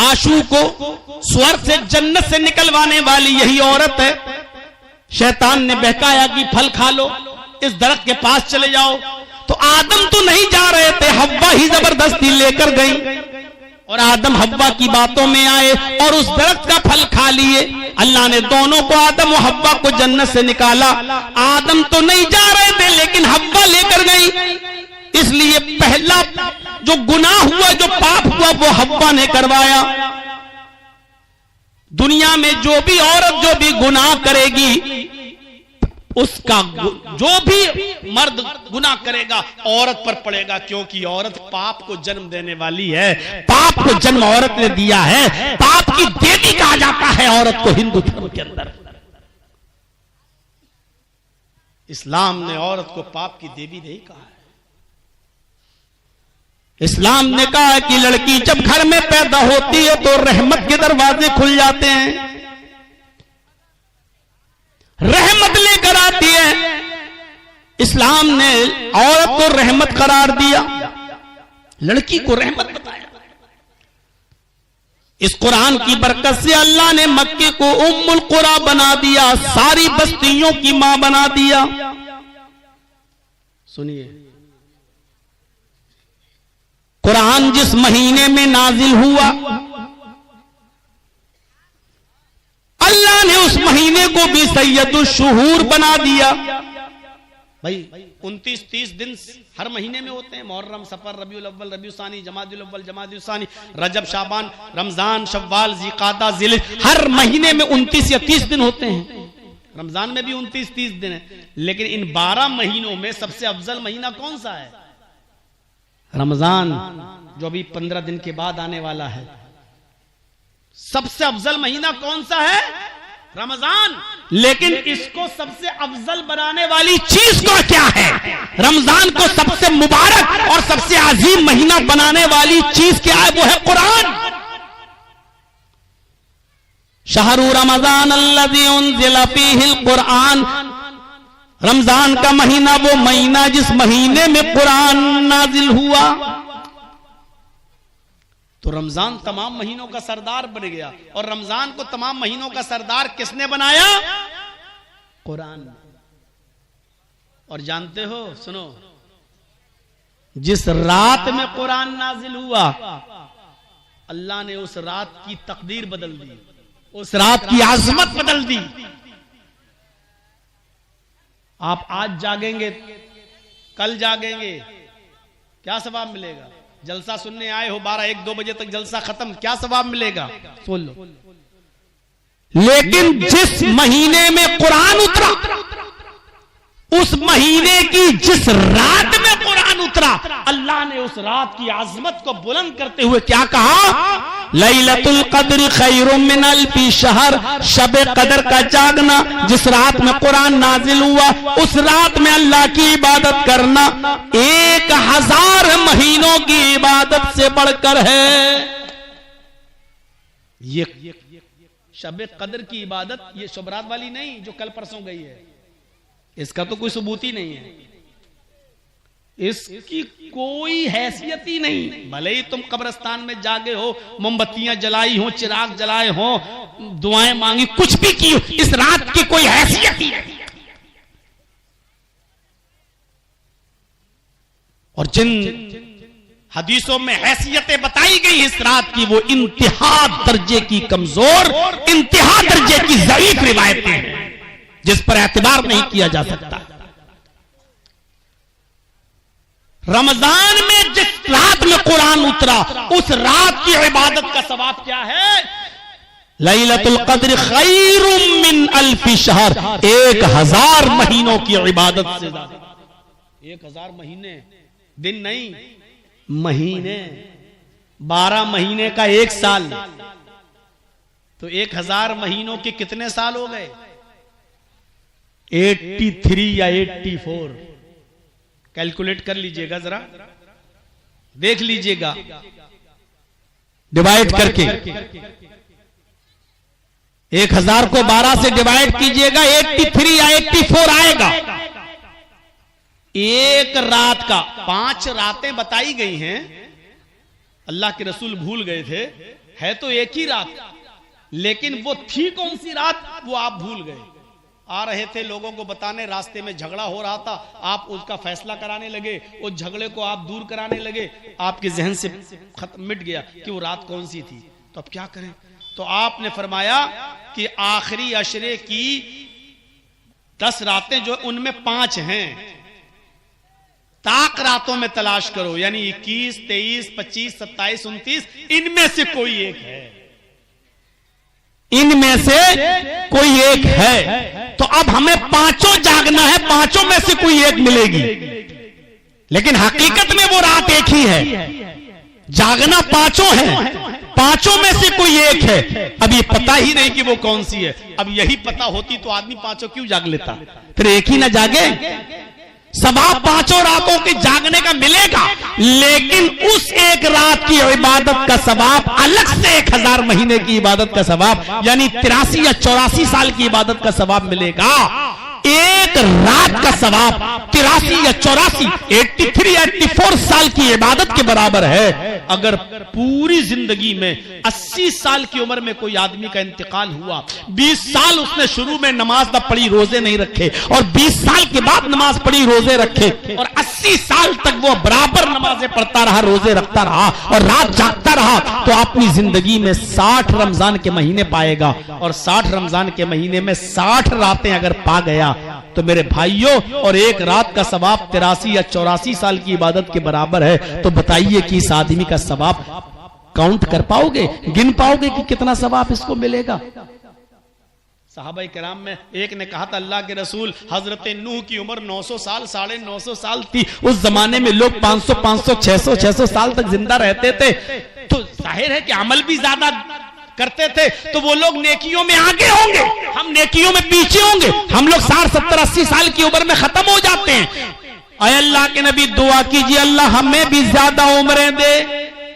आशू को स्वर्ग से, जन्नत से निकलवाने वाली यही औरत है। शैतान ने बहकाया कि फल खा लो, इस दरख्त के पास चले जाओ, तो आदम तो नहीं जा रहे थे, हव्वा ही जबरदस्ती लेकर गई और आदम हव्वा की बातों में आए और उस दरख्त का फल खा लिए। अल्लाह ने दोनों को, आदम और हव्वा को, जन्नत से निकाला। आदम तो नहीं जा रहे थे लेकिन हव्वा लेकर गई, इसलिए पहला जो गुनाह हुआ, जो पाप हुआ, वो हव्वा ने करवाया। दुनिया में जो भी औरत जो भी गुनाह करेगी, उसका जो भी मर्द गुनाह करेगा औरत पर पड़ेगा, क्योंकि औरत पाप को जन्म देने वाली है। पाप को जन्म औरत ने दिया है। पाप की देवी कहा जाता है औरत को हिंदू धर्म के अंदर। इस्लाम ने औरत को पाप की देवी नहीं कहा है। इस्लाम ने कहा है कि लड़की जब घर में पैदा होती है तो रहमत के दरवाजे खुल जाते हैं, रहमत लेकर आती है। इस्लाम ने औरत को रहमत करार दिया, लड़की को रहमत बताया। इस कुरान की बरकत से अल्लाह ने मक्के को उम्मुल कुरा बना दिया, सारी बस्तियों की मां बना दिया। सुनिए, कुरान जिस महीने में नाजिल हुआ, अल्लाह ने उस महीने को भी सैयदुल शुहूर बना दिया। भाई 29-30 दिन हर महीने में होते हैं। मुहर्रम, सफर, रबीउल अव्वल, रबीउल सानी, जमादुल अव्वल, जमादुल सानी, रजब, शाबान, रमजान, शव्वाल, ज़िक़ादा, ज़िलहिज, हर महीने में 29 या 30 दिन होते हैं। रमजान में भी 29-30 दिन है। लेकिन इन 12 महीनों में सबसे अफजल महीना कौन सा है? रमजान, जो अभी 15 दिन के बाद आने वाला है। सबसे अफजल महीना कौन सा है? रमजान। लेकिन इसको सबसे अफजल बनाने वाली चीज को क्या है? रमजान को सबसे मुबारक और सबसे अजीम महीना बनाने वाली चीज क्या है? वो है कुरान। शहरु रमजान अल्लज़ी उन्ज़िला फ़ीहिल कुरान, रमजान का महीना वो महीना जिस महीने में कुरान नाजिल हुआ। तो रमजान तमाम महीनों का सरदार बन गया। और रमजान को तमाम महीनों का सरदार किसने बनाया? कुरान। और जानते हो, सुनो, जिस रात में कुरान नाजिल हुआ, अल्लाह ने उस रात की तकदीर बदल दी, उस रात की आजमत बदल दी। आप आज जागेंगे, कल जागेंगे, क्या सवाब मिलेगा? जलसा सुनने आए हो 12-1-2 बजे तक जलसा खत्म, क्या सवाब मिलेगा? सुन लो। लेकिन जिस महीने में कुरान उतरा, उस महीने की जिस रात में कुरान उतरा, अल्लाह ने उस रात की आजमत को बुलंद करते हुए क्या कहा? लैलतुल क़द्र खैरुम मिन अल्फि शहर। शबे कदर का जागना, जिस रात में कुरान नाजिल हुआ, उस रात में अल्लाह की इबादत करना 1000 महीनों की इबादत से बढ़कर है। ये शबे कदर की इबादत, ये शुबरात वाली नहीं जो कल परसों गई है, इसका तो कोई सबूत ही नहीं है, इसकी कोई हैसियत ही नहीं। भले ही तुम कब्रिस्तान में जागे हो, मोमबत्तियां जलाई हो, चिराग जलाए हो, दुआएं मांगी, कुछ भी की हो, इस रात की कोई हैसियत ही नहीं। और जिन हदीसों में हैसियतें बताई गई इस रात की, वो इंतहा दर्जे की कमजोर, इंतहा दर्जे की ज़ईफ रिवायतें हैं, जिस पर एतबार नहीं किया जा सकता। रमजान में जिस रात में कुरान उतरा, उस रात की इबादत का सवाब क्या है? लैलतुल क़द्र खैरुम मिन अल्फि शहर। 1000 महीनों की इबादत से ज्यादा। 1000 महीने, दिन नहीं, महीने। 12 महीने का 1 साल, तो 1000 महीनों के कितने साल हो गए? 83 या 84। कैलकुलेट कर लीजिएगा, जरा देख लीजिएगा, डिवाइड करके 1000 को 12 से डिवाइड कीजिएगा 83 या 84 आएगा। एक रात का 5 रातें बताई गई हैं, अल्लाह के रसूल भूल गए थे, है तो एक ही रात, लेकिन वो थी कौन सी रात वो आप भूल गए। आ रहे थे लोगों को बताने, रास्ते में झगड़ा हो रहा था, आप उसका फैसला कराने लगे, उस झगड़े को आप दूर कराने लगे, आपके जहन से खत्म मिट गया कि वो रात कौन सी थी। तो अब क्या करें? तो आपने फरमाया कि आखिरी अशरे की 10 रातें जो उनमें 5 हैं, ताक रातों में तलाश करो, यानी 21, 23, 25, 27, 29, इनमें से कोई एक है, इनमें से कोई एक है। तो अब हमें 5 जागना है, 5 में से कोई एक मिलेगी, लेकिन हकीकत में वो रात एक ही है। जागना 5 है, 5 में से कोई एक है। अब ये पता ही नहीं कि वो कौन सी है। अब यही पता होती तो आदमी 5 क्यों जाग लेता, फिर एक ही ना जागे। सवाब 5 रातों के जागने का मिलेगा, लेकिन उस एक रात की इबादत का सवाब अलग से 1000 महीने की इबादत का सवाब, यानी 83 या 84 साल की इबादत का सवाब मिलेगा। एक रात का सवाब 83 या 84, 83 या 84 साल की इबादत के बराबर है। अगर पूरी जिंदगी में 80 साल की उम्र में कोई आदमी का इंतकाल हुआ, 20 साल उसने शुरू में नमाज न पढ़ी, रोजे नहीं रखे, और 20 साल के बाद नमाज पढ़ी, रोजे रखे, और 80 साल तक वो बराबर नमाजें पढ़ता रहा, रोजे रखता रहा और रात जागता रहा, तो अपनी जिंदगी में 60 रमजान के महीने पाएगा। और 60 रमजान के महीने में 60 रातें अगर पा गया तो मेरे भाइयों, और एक रात का सवाब 83 या 84 साल की इबादत के बराबर है। तो बताइए कि इस आदमी का सवाब काउंट कर पाओगे, गिन पाओगे कि कितना सवाब इसको मिलेगा? सहाबा किराम में एक ने कहा था, अल्लाह के रसूल, हजरत नूह की उम्र 900 साल, 950 साल थी। उस जमाने में लोग 500, 500, 600, 600 साल तक जिंदा रहते थे, तो जाहिर है कि अमल भी ज्यादा करते थे, तो वो लोग नेकियों में आगे होंगे, हम नेकियों में पीछे होंगे। हम लोग 60, 70, 80 साल की उम्र में खत्म हो जाते हैं। अय अल्लाह के नबी, दुआ कीजिए अल्लाह हमें भी ज्यादा उम्रें दे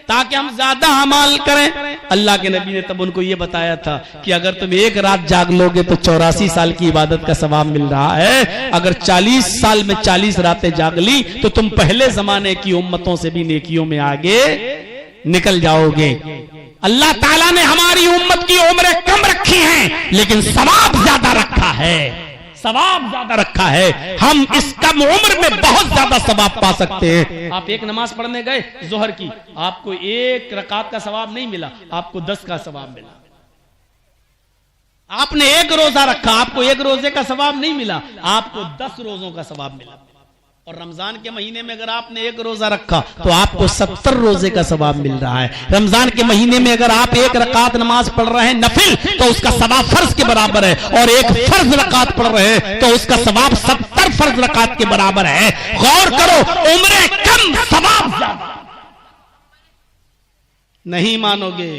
ताकि हम ज्यादा अमाल करें। अल्लाह के नबी ने तब उनको ये बताया था कि अगर तुम एक रात जाग लोगे तो 84 साल की इबादत का सवाब मिल रहा है। अगर 40 साल में 40 रातें जाग ली तो तुम पहले जमाने की उम्मतों से भी नेकियों में आगे निकल जाओगे। अल्लाह ताला ने हमारी उम्मत की उम्रें कम रखी हैं, लेकिन सवाब ज्यादा रखा है, सवाब ज्यादा रखा है। हम इस कम उम्र में बहुत ज्यादा सवाब पा सकते हैं। आप एक नमाज पढ़ने गए जोहर की, आपको 1 रकात का सवाब नहीं मिला, आपको 10 का सवाब मिला। आपने 1 रोजा रखा, आपको 1 रोजे का सवाब नहीं मिला, आपको 10 रोजों का सवाब मिला। और रमजान के महीने में अगर आपने 1 रोजा रखा तो आपको 70 रोजे का सवाब मिल रहा है। रमजान के महीने में अगर आप 1 रकात नमाज पढ़ रहे हैं नफिल, तो उसका सवाब फर्ज के बराबर है, और 1 फर्ज रकात पढ़ रहे हैं तो उसका सवाब 70 फर्ज रकात के बराबर है। गौर करो, उम्रें कम, सवाब ज्यादा। नहीं मानोगे,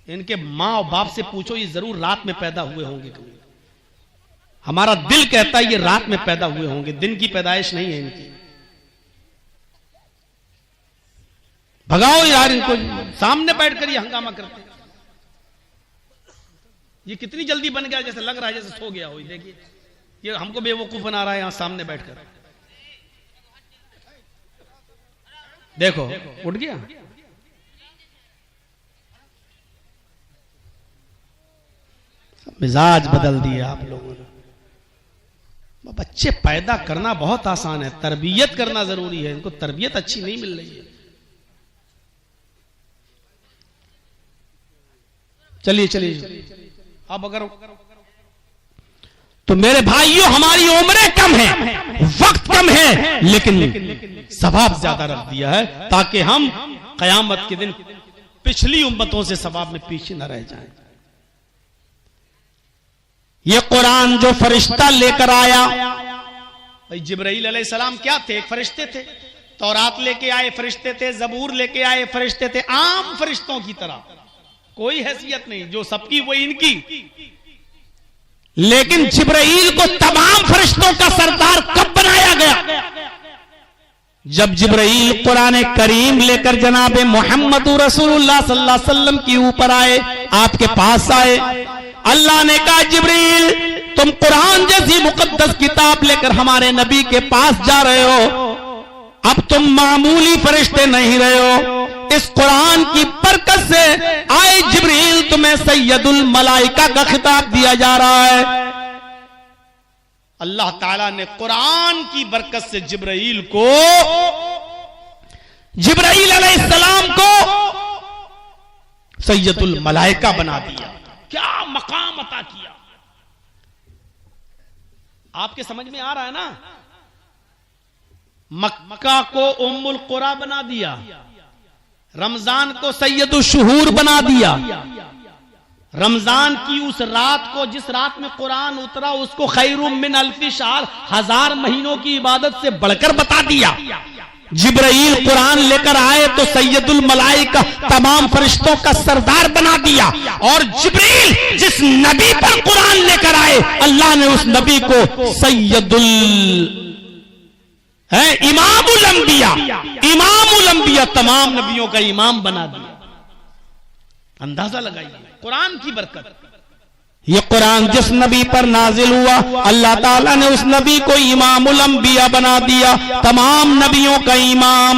इनके माँ और बाप से पूछो, ये जरूर रात में पैदा हुए होंगे कभी। हमारा दिल कहता है ये रात में पैदा हुए होंगे, दिन की पैदाइश नहीं है इनकी। भगाओ यार इनको, सामने बैठकर ये हंगामा करते हैं। ये कितनी जल्दी बन गया, जैसे लग रहा है जैसे सो गया हो। देखिए ये हमको बेवकूफ बना रहा है यहां सामने बैठकर। देखो उठ गया। मिजाज बदल दिए आप लोगों ने। बच्चे पैदा करना बहुत आसान है, तरबियत करना जरूरी है। इनको तरबियत अच्छी नहीं मिल रही है। चलिए चलिए, अब अगर तो मेरे भाइयों, हमारी उम्रें कम है, वक्त कम है, लेकिन सवाब ज्यादा रख दिया है ताकि हम कयामत के दिन पिछली उम्मतों से सवाब में पीछे न रह जाएं। ये कुरान जो फरिश्ता लेकर आया, भाई जिब्राइल अलैहिस्सलाम क्या थे? एक फरिश्ते थे। तौरात लेके आए फरिश्ते थे, जबूर लेके आए फरिश्ते थे, आम फरिश्तों की तरह, कोई हैसियत नहीं, जो सबकी वो इनकी। लेकिन जिब्राइल को तमाम फरिश्तों का सरदार कब बनाया गया? जब जिब्राइल कुरान करीम लेकर जनाब मोहम्मद रसूलुल्लाह सल्लल्लाहु अलैहि वसल्लम के ऊपर आए, आपके पास आए। अल्लाह ने कहा जिब्रील तुम कुरान जैसी मुकद्दस किताब लेकर हमारे नबी के पास जा रहे हो, अब तुम मामूली फरिश्ते नहीं रहे हो। इस कुरान की बरकत से आए जिब्रील तुम्हें सैयदुल मलाइका का खिताब दिया जा रहा है। अल्लाह ताला ने कुरान की बरकत से जिब्रील अलैहिस्सलाम को सैयदुल मलाइका बना दिया। क्या मकाम अता किया। आपके समझ में आ रहा है ना। मक्का को उम्मुल कुरा बना दिया, रमजान को सैयदुल शुहूर बना दिया, रमजान की उस रात को जिस रात में कुरान उतरा उसको खैरुम मिन अल्फी शहर, 1000 महीनों की इबादत से बढ़कर बता दिया। जिब्राइल कुरान लेकर आए तो सैयदुल मलाइका तमाम फरिश्तों का सरदार बना दिया। और जिब्राइल जिस नबी पर कुरान लेकर आए अल्लाह ने उस नबी को सैयदुल इमामुल अंबिया तमाम नबियों का इमाम बना दिया। अंदाजा लगाइए कुरान की बरकत। ये कुरान जिस नबी पर नाजिल हुआ अल्लाह ताला ने उस नबी को इमामुल अंबिया बना दिया, तमाम नबियों का इमाम।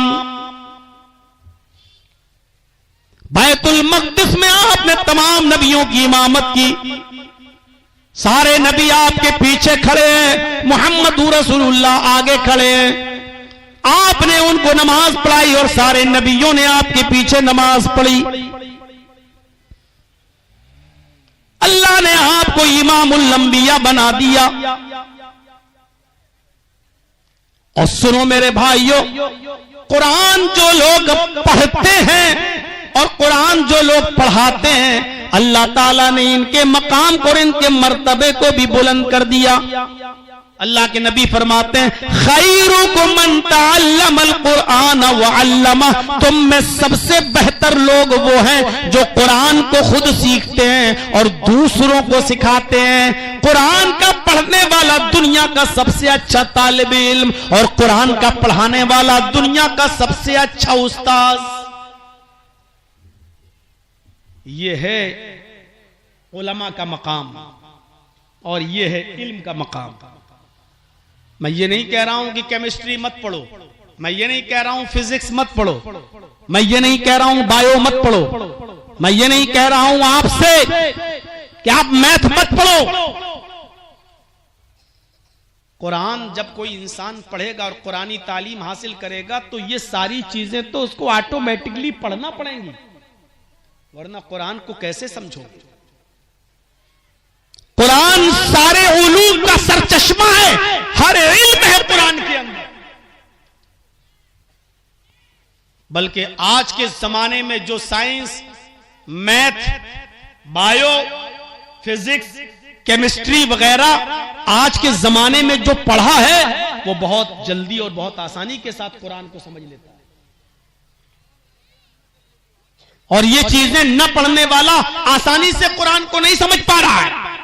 बैतुल मक़दिस में आपने तमाम नबियों की इमामत की। सारे नबी आपके पीछे खड़े हैं, मुहम्मद रसूलुल्लाह आगे खड़े हैं। आपने उनको नमाज पढ़ाई और सारे नबियों ने आपके पीछे नमाज पढ़ी। अल्लाह ने आपको इमामुल अंबिया बना दिया। और सुनो मेरे भाइयों, कुरान जो लोग पढ़ते हैं और कुरान जो लोग पढ़ाते हैं अल्लाह ताला ने इनके मकाम को और इनके मर्तबे को भी बुलंद कर दिया। अल्लाह के नबी फरमाते हैं खैरुकुम मन तअल्लमल कुरान व अल्लमा, तुम में सबसे बेहतर लोग वो हैं जो कुरान को खुद सीखते हैं और दूसरों को सिखाते हैं। कुरान का पढ़ने वाला दुनिया का सबसे अच्छा तालिब इल्म और कुरान का पढ़ाने वाला दुनिया का सबसे अच्छा उस्ताद। ये है उलमा का मकाम और ये है इल्म का मकाम। मैं ये नहीं कह रहा हूं कि केमिस्ट्री मत पढ़ो, मैं ये नहीं कह रहा हूं फिजिक्स मत पढ़ो, मैं ये नहीं कह रहा हूं बायो मत पढ़ो, मैं ये नहीं कह रहा हूं आपसे कि आप मैथ मत पढ़ो। कुरान जब कोई इंसान पढ़ेगा और कुरानी तालीम हासिल करेगा तो ये सारी चीजें तो उसको ऑटोमेटिकली पढ़ना पड़ेंगी, वरना कुरान को कैसे समझोगे। कुरान सारे उलूम का सरचश्मा है, हर इल्म है कुरान के अंदर। बल्कि आज के जमाने में जो science, math, bio, physics, chemistry वगैरह आज के जमाने में जो पढ़ा है वो बहुत जल्दी और बहुत आसानी के साथ कुरान को समझ लेता है। और ये चीजें न पढ़ने वाला आसानी से कुरान को नहीं समझ पा रहा है।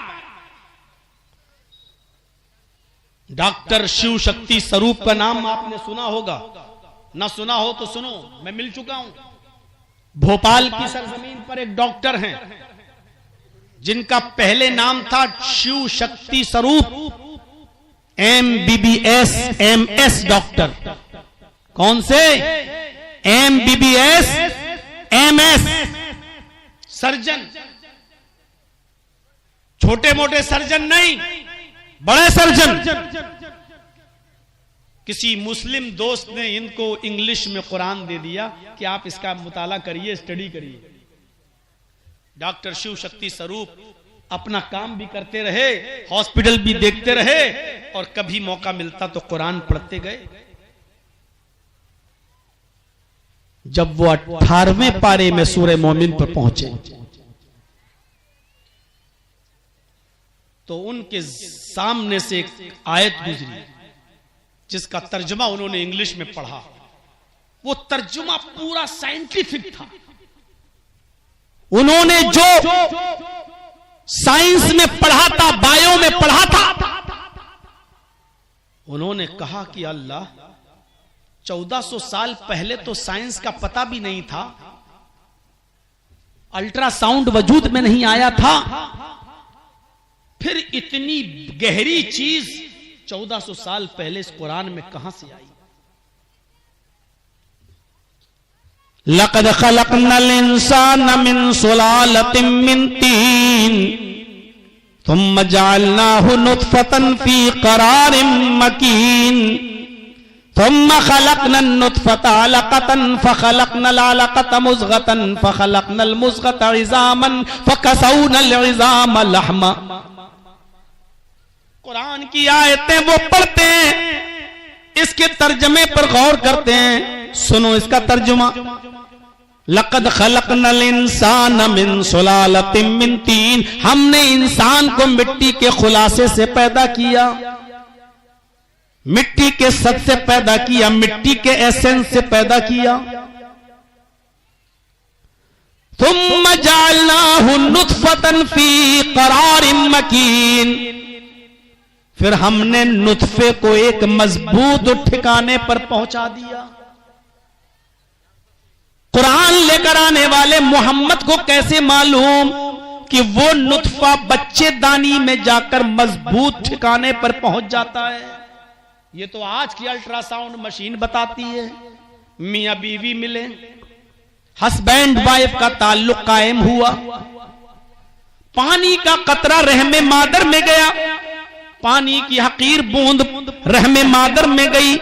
डॉक्टर शिव शक्ति स्वरूप का नाम आपने सुना होगा, ना सुना हो तो सुनो, मैं मिल चुका हूं। भोपाल की सरजमीन पर एक डॉक्टर हैं जिनका पहले नाम था शिव शक्ति स्वरूप, MBBS MS डॉक्टर। कौन से? MBBS MS सर्जन, छोटे मोटे सर्जन नहीं, बड़े सर्जन। किसी मुस्लिम दोस्त ने इनको इंग्लिश में कुरान दे दिया कि आप इसका मुताला करिए, स्टडी करिए। डॉक्टर शिव शक्ति स्वरूप अपना काम भी करते रहे, हॉस्पिटल भी देखते रहे और कभी मौका मिलता तो कुरान पढ़ते गए। जब वो 18वें पारे में सूरह मोमिन पर पहुंचे तो उनके सामने से एक आयत गुजरी जिसका तर्जुमा उन्होंने इंग्लिश में पढ़ा। वो तर्जुमा पूरा साइंटिफिक था। उन्होंने जो साइंस में पढ़ा था, बायो में पढ़ा था, उन्होंने कहा कि अल्लाह 1400 साल पहले तो साइंस का पता भी नहीं था, अल्ट्रासाउंड वजूद में नहीं आया था, फिर इतनी गहरी चीज 1400 साल पहले इस कुरान में कहां से आई? लक़द ख़लक़नल इंसान मिन सुलालतिन मिन तीन थुम्मा जअलनाहु नुत्फ़तन फ़ी क़रारिन मकीन थुम्मा ख़लक़नन नुत्फ़ता अलक़तन फ़ख़लक़नल अलक़ता मुज़ग़तन फ़ख़लक़नल मुज़ग़ता इज़ामन फ़कसौनल इज़ाम लहमा। कुरान की आयतें वो पढ़ते हैं, इसके तर्जमे पर गौर करते हैं। सुनो इसका तर्जुमा। लक़द ख़लक़नल इंसान मिन सुलालतिन मिन तीन, हमने इंसान को मिट्टी के खुलासे से पैदा किया, मिट्टी के सत से पैदा किया, मिट्टी के एसेंस से पैदा किया। थुम्मा जअलनाहु नुत्फ़तन फ़ी क़रारिन मकीन, फिर हमने नुत्फे को एक मजबूत ठिकाने पर पहुंचा दिया। कुरान लेकर आने वाले मोहम्मद को कैसे मालूम कि वो नुत्फा बच्चेदानी में जाकर मजबूत ठिकाने पर पहुंच जाता है? ये तो आज की अल्ट्रासाउंड मशीन बताती है। मियां बीवी मिले, हस्बैंड वाइफ का ताल्लुक कायम हुआ, पानी का कतरा रहमे मादर में गया, पानी की हकीर बूंद रहमे मादर में गई,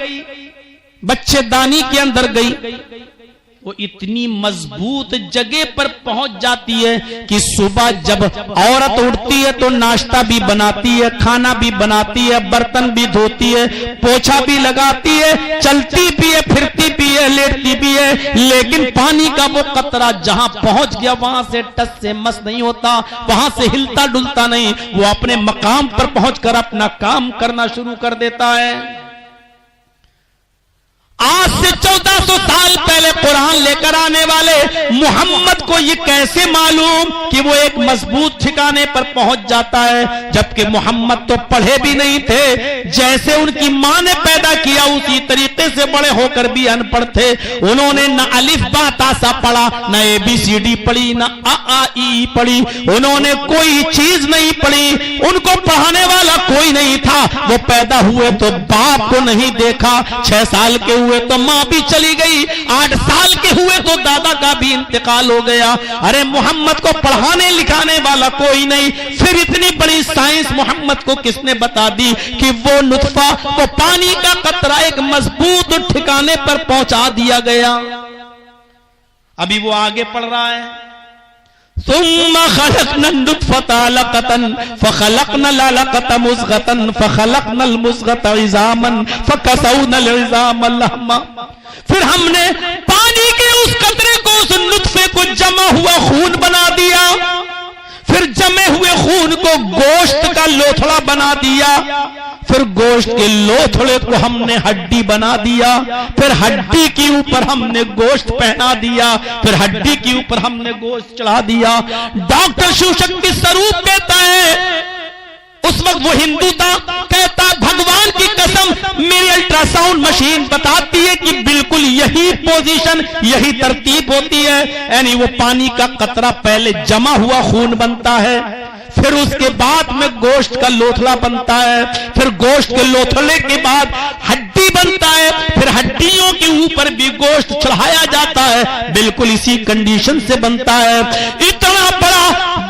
बच्चेदानी के अंदर गई, वो इतनी मजबूत जगह पर पहुंच जाती है कि सुबह जब औरत उठती है तो नाश्ता भी बनाती है, खाना भी बनाती है, बर्तन भी धोती है, पोछा भी लगाती है, चलती भी है, फिरती भी है, लेटती भी है, लेकिन पानी का वो कतरा जहां पहुंच गया वहां से टस से मस नहीं होता, वहां से हिलता डुलता नहीं, वो अपने मकाम पर पहुंचकर अपना काम करना शुरू कर देता है। आज से 1400 साल पहले कुरान लेकर आने वाले मोहम्मद को ये कैसे मालूम कि वो एक मजबूत ठिकाने पर पहुंच जाता है? जबकि मोहम्मद तो पढ़े भी नहीं थे, जैसे उनकी मां ने पैदा किया उसी तरीके से बड़े होकर भी अनपढ़ थे। उन्होंने न अलिफ बा ता सा पढ़ा, न ABCD पढ़ी, न A पढ़ी, उन्होंने कोई चीज नहीं पढ़ी, उनको पढ़ाने वाला कोई नहीं था। वो पैदा हुए तो बाप को नहीं देखा, 6 साल के हुए तो मां भी चली गई, 8 साल के हुए तो दादा का भी इंतकाल हो गया। अरे मोहम्मद को पढ़ाने लिखाने वाला कोई नहीं, फिर इतनी बड़ी साइंस मोहम्मद को किसने बता दी कि वो नुत्फा, वो पानी का कतरा एक मजबूत ठिकाने पर पहुंचा दिया गया। अभी वो आगे पढ़ रहा है, सुम्मा खलक़नन नुत्फ़ता अलक़तन फ़ख़लक़नल अलक़ता मुज़ग़तन फ़ख़लक़नल मुज़ग़ता इज़ामन फ़कसौनल इज़ाम लहमा। फिर हमने पानी के उस कतरे को, उस नुत्फे को जमा हुआ खून बना दिया, फिर जमे हुए खून को गोश्त का लोथड़ा बना दिया, फिर गोश्त के लोथड़े को हमने हड्डी बना दिया, फिर हड्डी के ऊपर हमने गोश्त पहना दिया, फिर हड्डी के ऊपर हमने गोश्त चढ़ा दिया। डॉक्टर शिवशक्ति स्वरूप कहता है, उस वक्त वो हिंदू था, कहता भगवान की कसम मेरी अल्ट्रासाउंड मशीन बताती है कि बिल्कुल यही पोजीशन, यही तरतीब होती है। यानी वो पानी का कतरा पहले जमा हुआ खून बनता है, फिर उसके बाद में गोश्त का लोथड़ा बनता है, फिर गोश्त के लोथड़े के बाद हड्डी बनता है, फिर हड्डियों के ऊपर भी गोश्त चढ़ाया जाता है, बिल्कुल इसी कंडीशन से बनता है। इतना बड़ा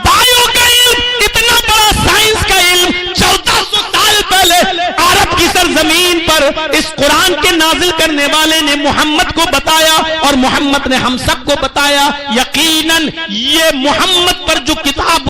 बायो का इल्म, इतना बड़ा साइंस का इल्म 1400 साल पहले अरब की सरजमीन पर इस कुरान के नाजिल करने वाले ने मोहम्मद को बताया, और मोहम्मद ने हम सबको बताया। यकीनन ये मोहम्मद पर जो किताब